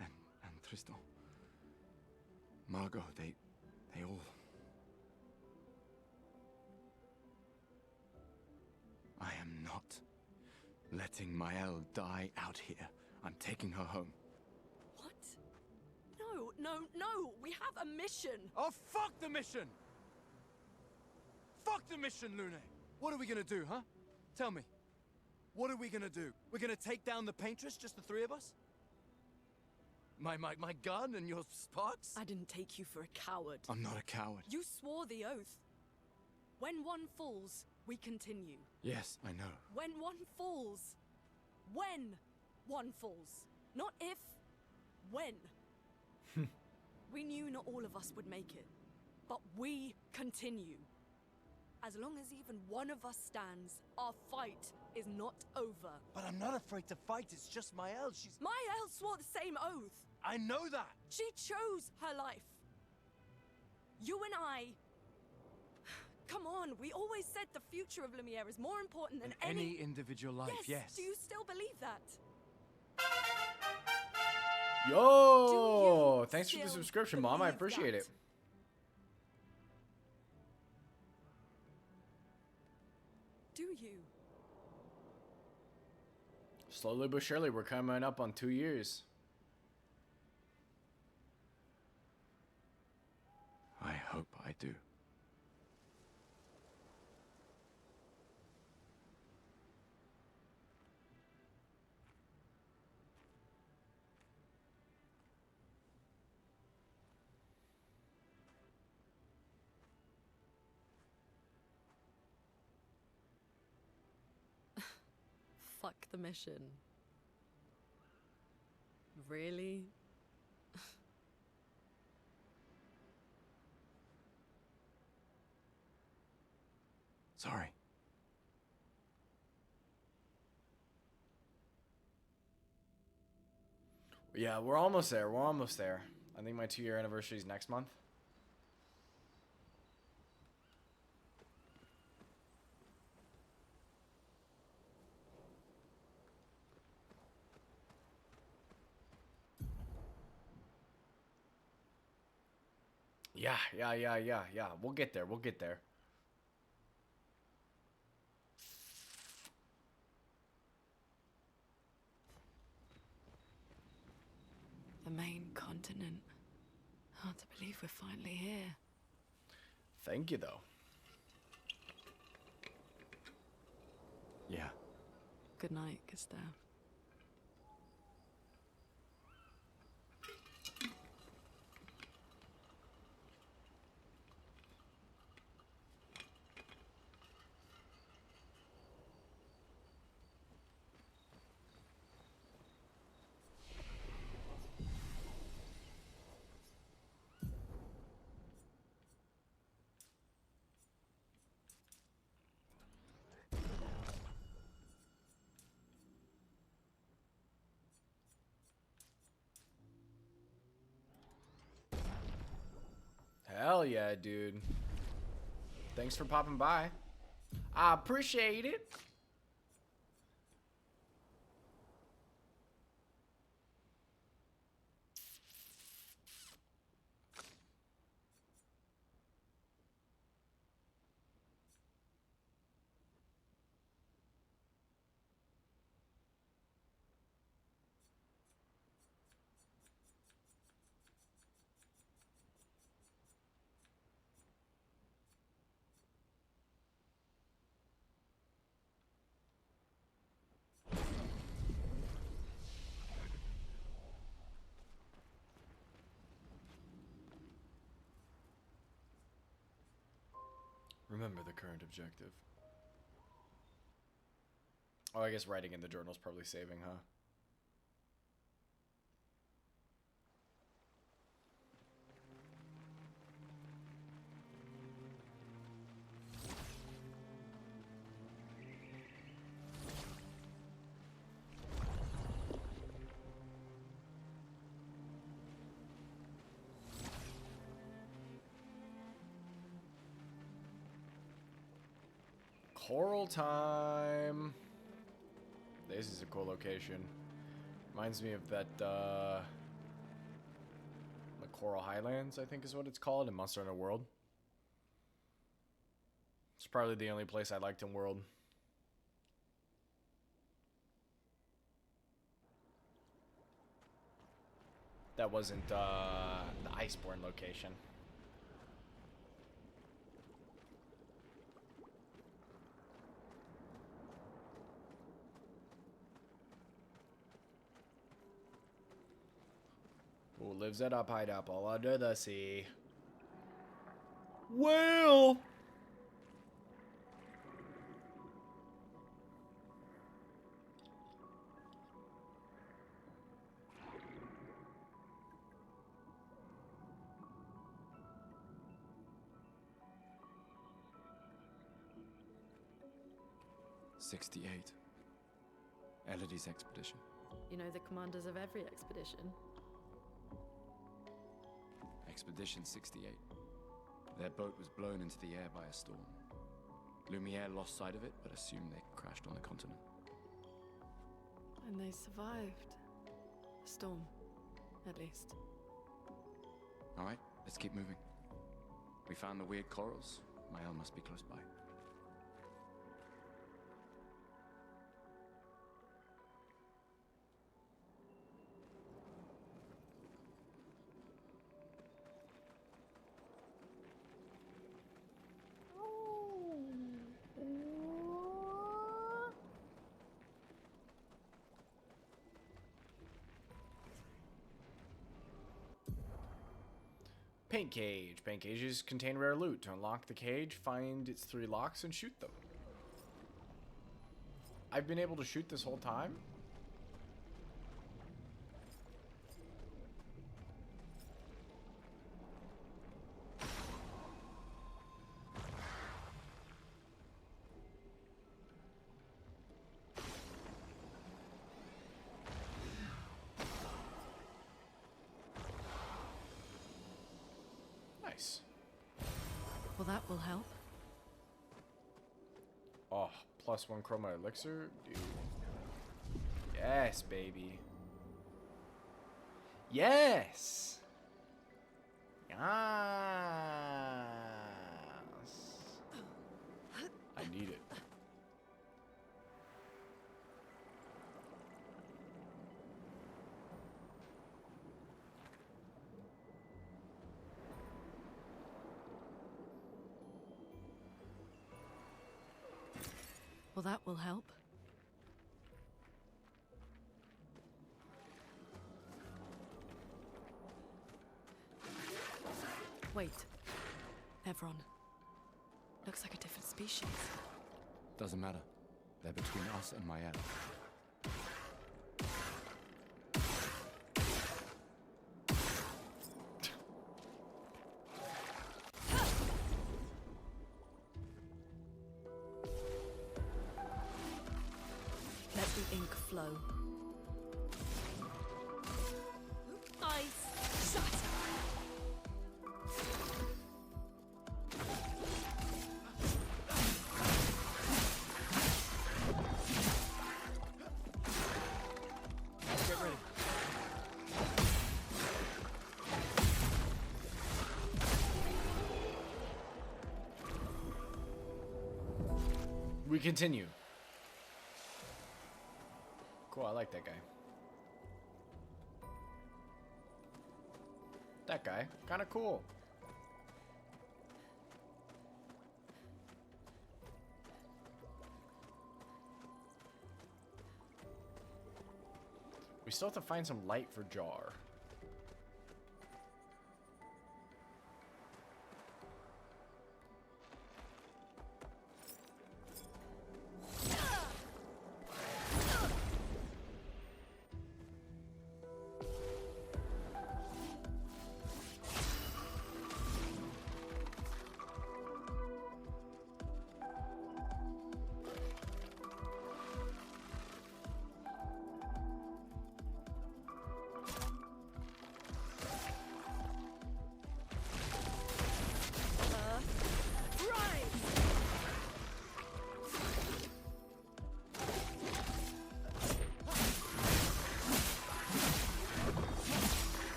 And Tristan. Margot, they all... I am not letting Mael die out here. I'm taking her home. What? No. We have a mission. Oh, fuck the mission! Fuck the mission, Lune! What are we gonna do, huh? Tell me. What are we gonna do? We're gonna take down the paintress, just the three of us? My gun and your sparks? I didn't take you for a coward. I'm not a coward. You swore the oath. When one falls, we continue. Yes, I know. When one falls. When one falls. Not if. When. We knew not all of us would make it. But we continue. As long as even one of us stands, our fight is not over. But I'm not afraid to fight, it's just Mael, she's... Mael swore the same oath. I know that! She chose her life. You and I... Come on, we always said the future of Lumiere is more important than Any individual life, yes. Do you still believe that? Yo! Do Thanks for the you subscription, still Mom. I believe appreciate that? it. Do you? Slowly but surely, we're coming up on 2 years. I hope I do. Fuck the mission. Really? Sorry. Yeah, we're almost there. We're almost there. I think my 2-year anniversary is next month. Yeah. We'll get there. We'll get there. The main continent. Hard to believe we're finally here. Thank you, though. Yeah. Good night, Gustav. Hell yeah, dude. Thanks for popping by. I appreciate it. Remember the current objective. Oh, I guess writing in the journal's probably saving, huh? Coral time. This is a cool location. Reminds me of that, the Coral Highlands, I think is what it's called, in Monster Hunter World. It's probably the only place I liked in World. That wasn't, the Iceborne location. Who lives at a pineapple under the sea? Well. '68. Elodie's expedition. You know the commanders of every expedition. Expedition 68. Their boat was blown into the air by a storm. Lumiere lost sight of it, but assumed they crashed on the continent. And they survived. The storm, at least. All right, let's keep moving. We found the weird corals. Mael must be close by. Paint cage. Paint cages contain rare loot. To unlock the cage, find its 3 locks and shoot them. I've been able to shoot this whole time? Nice. Well, that will help. Oh, +1 chroma elixir? Dude. Yes, baby. Yes! Yes. I need it. Well, that will help. Wait. Evron. Looks like a different species. Doesn't matter. They're between us and Mael. Let the ink flow. Ice shatter. Get ready. We continue. Cool, I like that guy. That guy, kind of cool. We still have to find some light for Jar.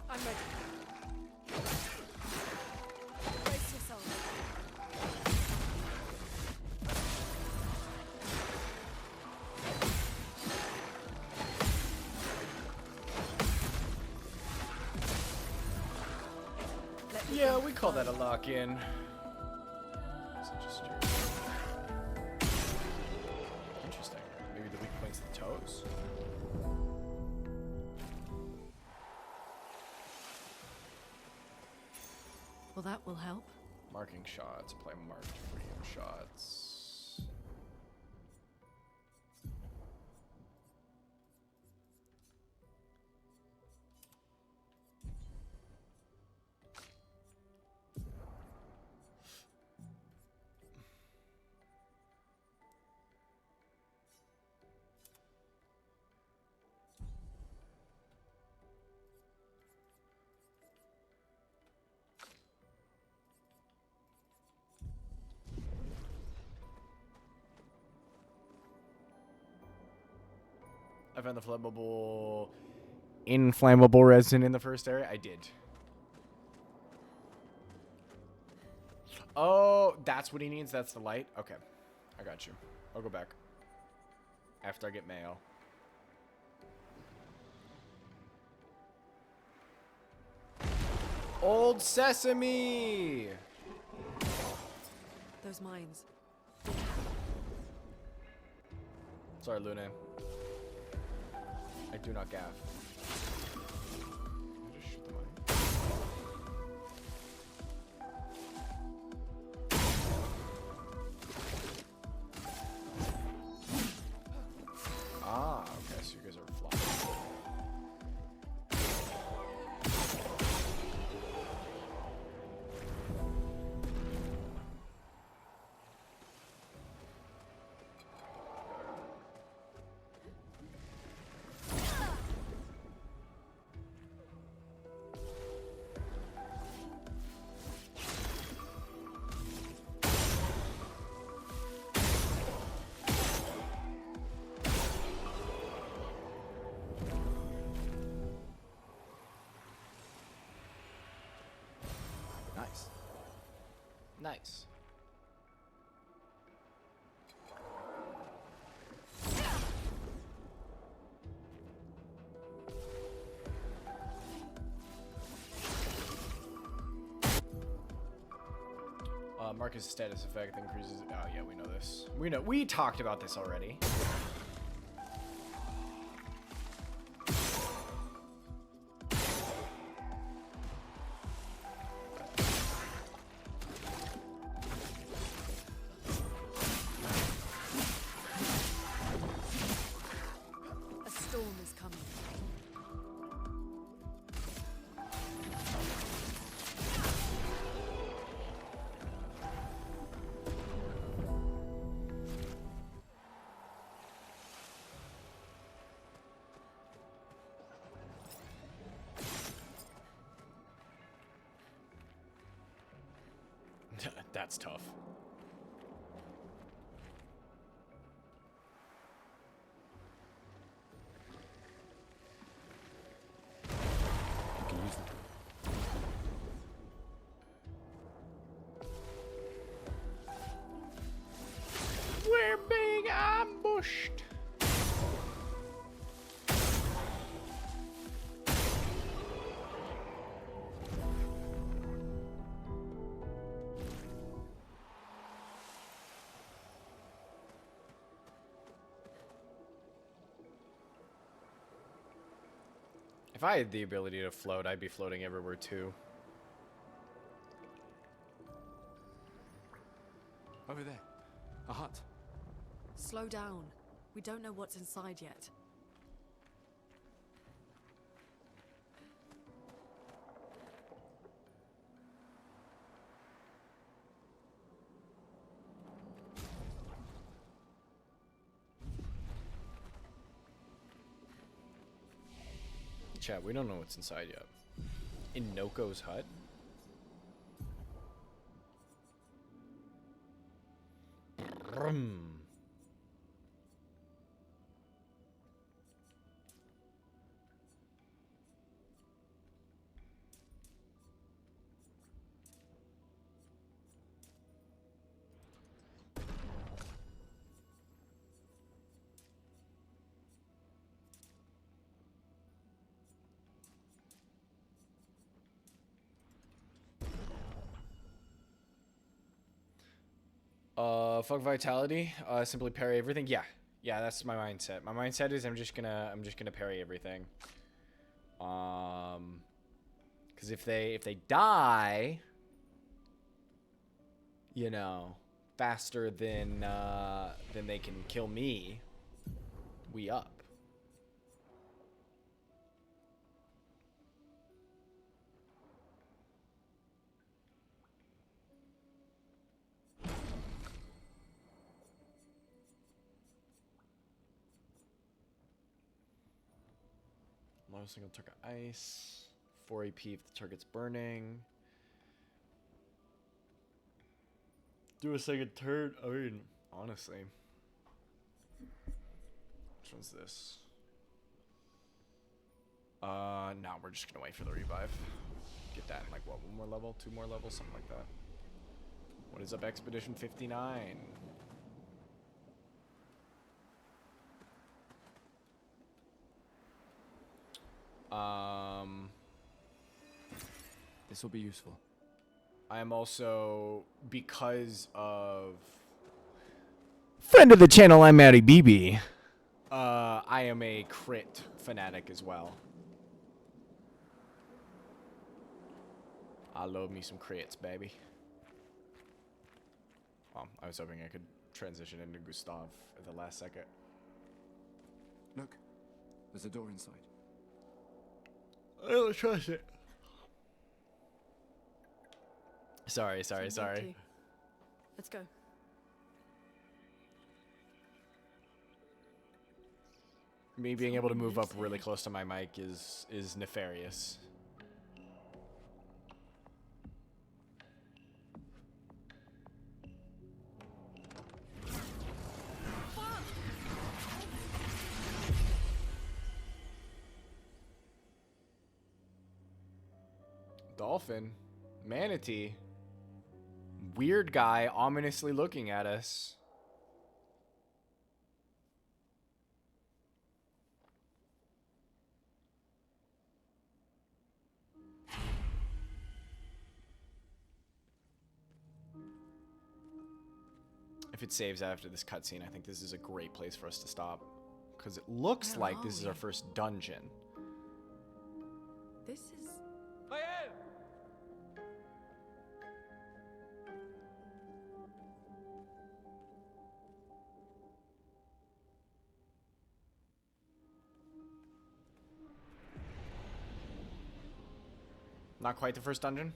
I'm ready. Brace yourself. Yeah, we call that a lock-in. Is it just your... Interesting. Maybe the weak point's the toes? Well, that will help. Marking shots. Apply marked freedom shots. I found the inflammable resin in the first area. I did. Oh, that's what he needs. That's the light. Okay, I got you. I'll go back after I get mail. Old Sesame. Those mines. Sorry, Luna. I do not gaff. I just shoot the mine. Ah, okay, so you guys are flying. Nice. Marcus' status effect increases. Oh yeah, we know this. We talked about this already. A storm is coming. That's tough. You can use them. We're being ambushed. If I had the ability to float, I'd be floating everywhere too. Over there. A hut. Slow down. We don't know what's inside yet. Chat, we don't know what's inside yet. In Noko's hut? Brum. Fuck vitality. Simply parry everything. Yeah, that's my mindset. My mindset is I'm just gonna parry everything. Because if they die, you know, faster than they can kill me, we up. Low single target ice. 4 AP if the target's burning. Do a second turn. I mean, honestly. Which one's this? No, we're just gonna wait for the revive. Get that in like what, 1 more level, 2 more levels, something like that. What is up, Expedition 59? This will be useful. I am also, because of friend of the channel, I'm Matty BB. I am a crit fanatic as well. I love me some crits, baby. Well, I was hoping I could transition into Gustav at the last second. Look, there's a door inside. I don't trust it. Sorry. Let's go. Me being able to move up really close to my mic is nefarious. Dolphin, manatee, weird guy ominously looking at us. If it saves after this cutscene, I think this is a great place for us to stop. Because it looks Where like are this is we? our first dungeon. This is. Not quite the first dungeon.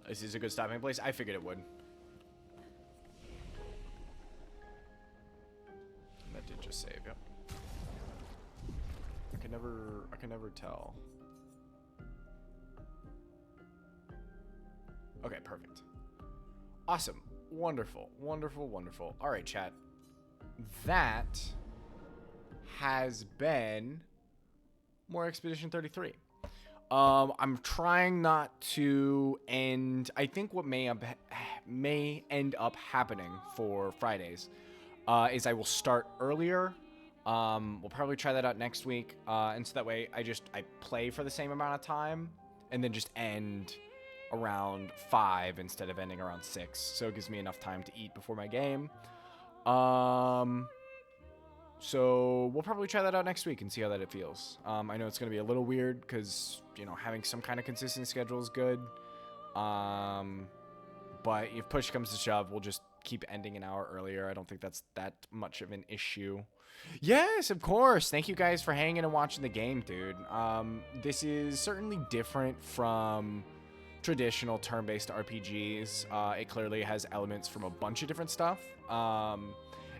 This is a good stopping place. I figured it would. And that did just save, yep. I can never tell. Okay, perfect. Awesome. Wonderful. Wonderful, wonderful. All right, chat. That has been more Expedition 33. I'm trying not to end. I think what may end up happening for Fridays is I will start earlier. We'll probably try that out next week, and so that way I play for the same amount of time and then just end around 5 instead of ending around 6. So it gives me enough time to eat before my game. So we'll probably try that out next week and see how that it feels. I know it's going to be a little weird because, you know, having some kind of consistent schedule is good. But if push comes to shove, we'll just keep ending an hour earlier. I don't think that's that much of an issue. Yes, of course. Thank you guys for hanging and watching the game, dude. This is certainly different from traditional turn-based RPGs. It clearly has elements from a bunch of different stuff.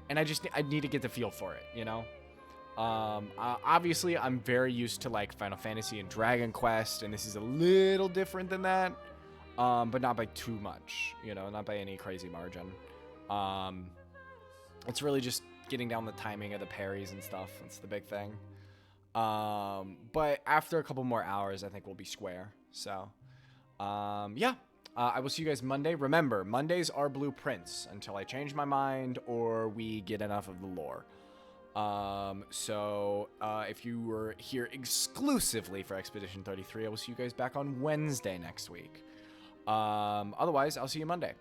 And I need to get the feel for it, you know? Obviously, I'm very used to, like, Final Fantasy and Dragon Quest, and this is a little different than that, but not by too much, you know? Not by any crazy margin. It's really just getting down the timing of the parries and stuff. That's the big thing. But after a couple more hours, I think we'll be square. So, yeah. I will see you guys Monday. Remember, Mondays are blueprints until I change my mind or we get enough of the lore. So if you were here exclusively for Expedition 33, I will see you guys back on Wednesday next week. Otherwise, I'll see you Monday.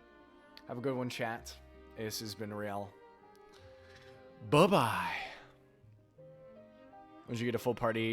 Have a good one, chat. This has been real. Bye-bye. Once you get a full party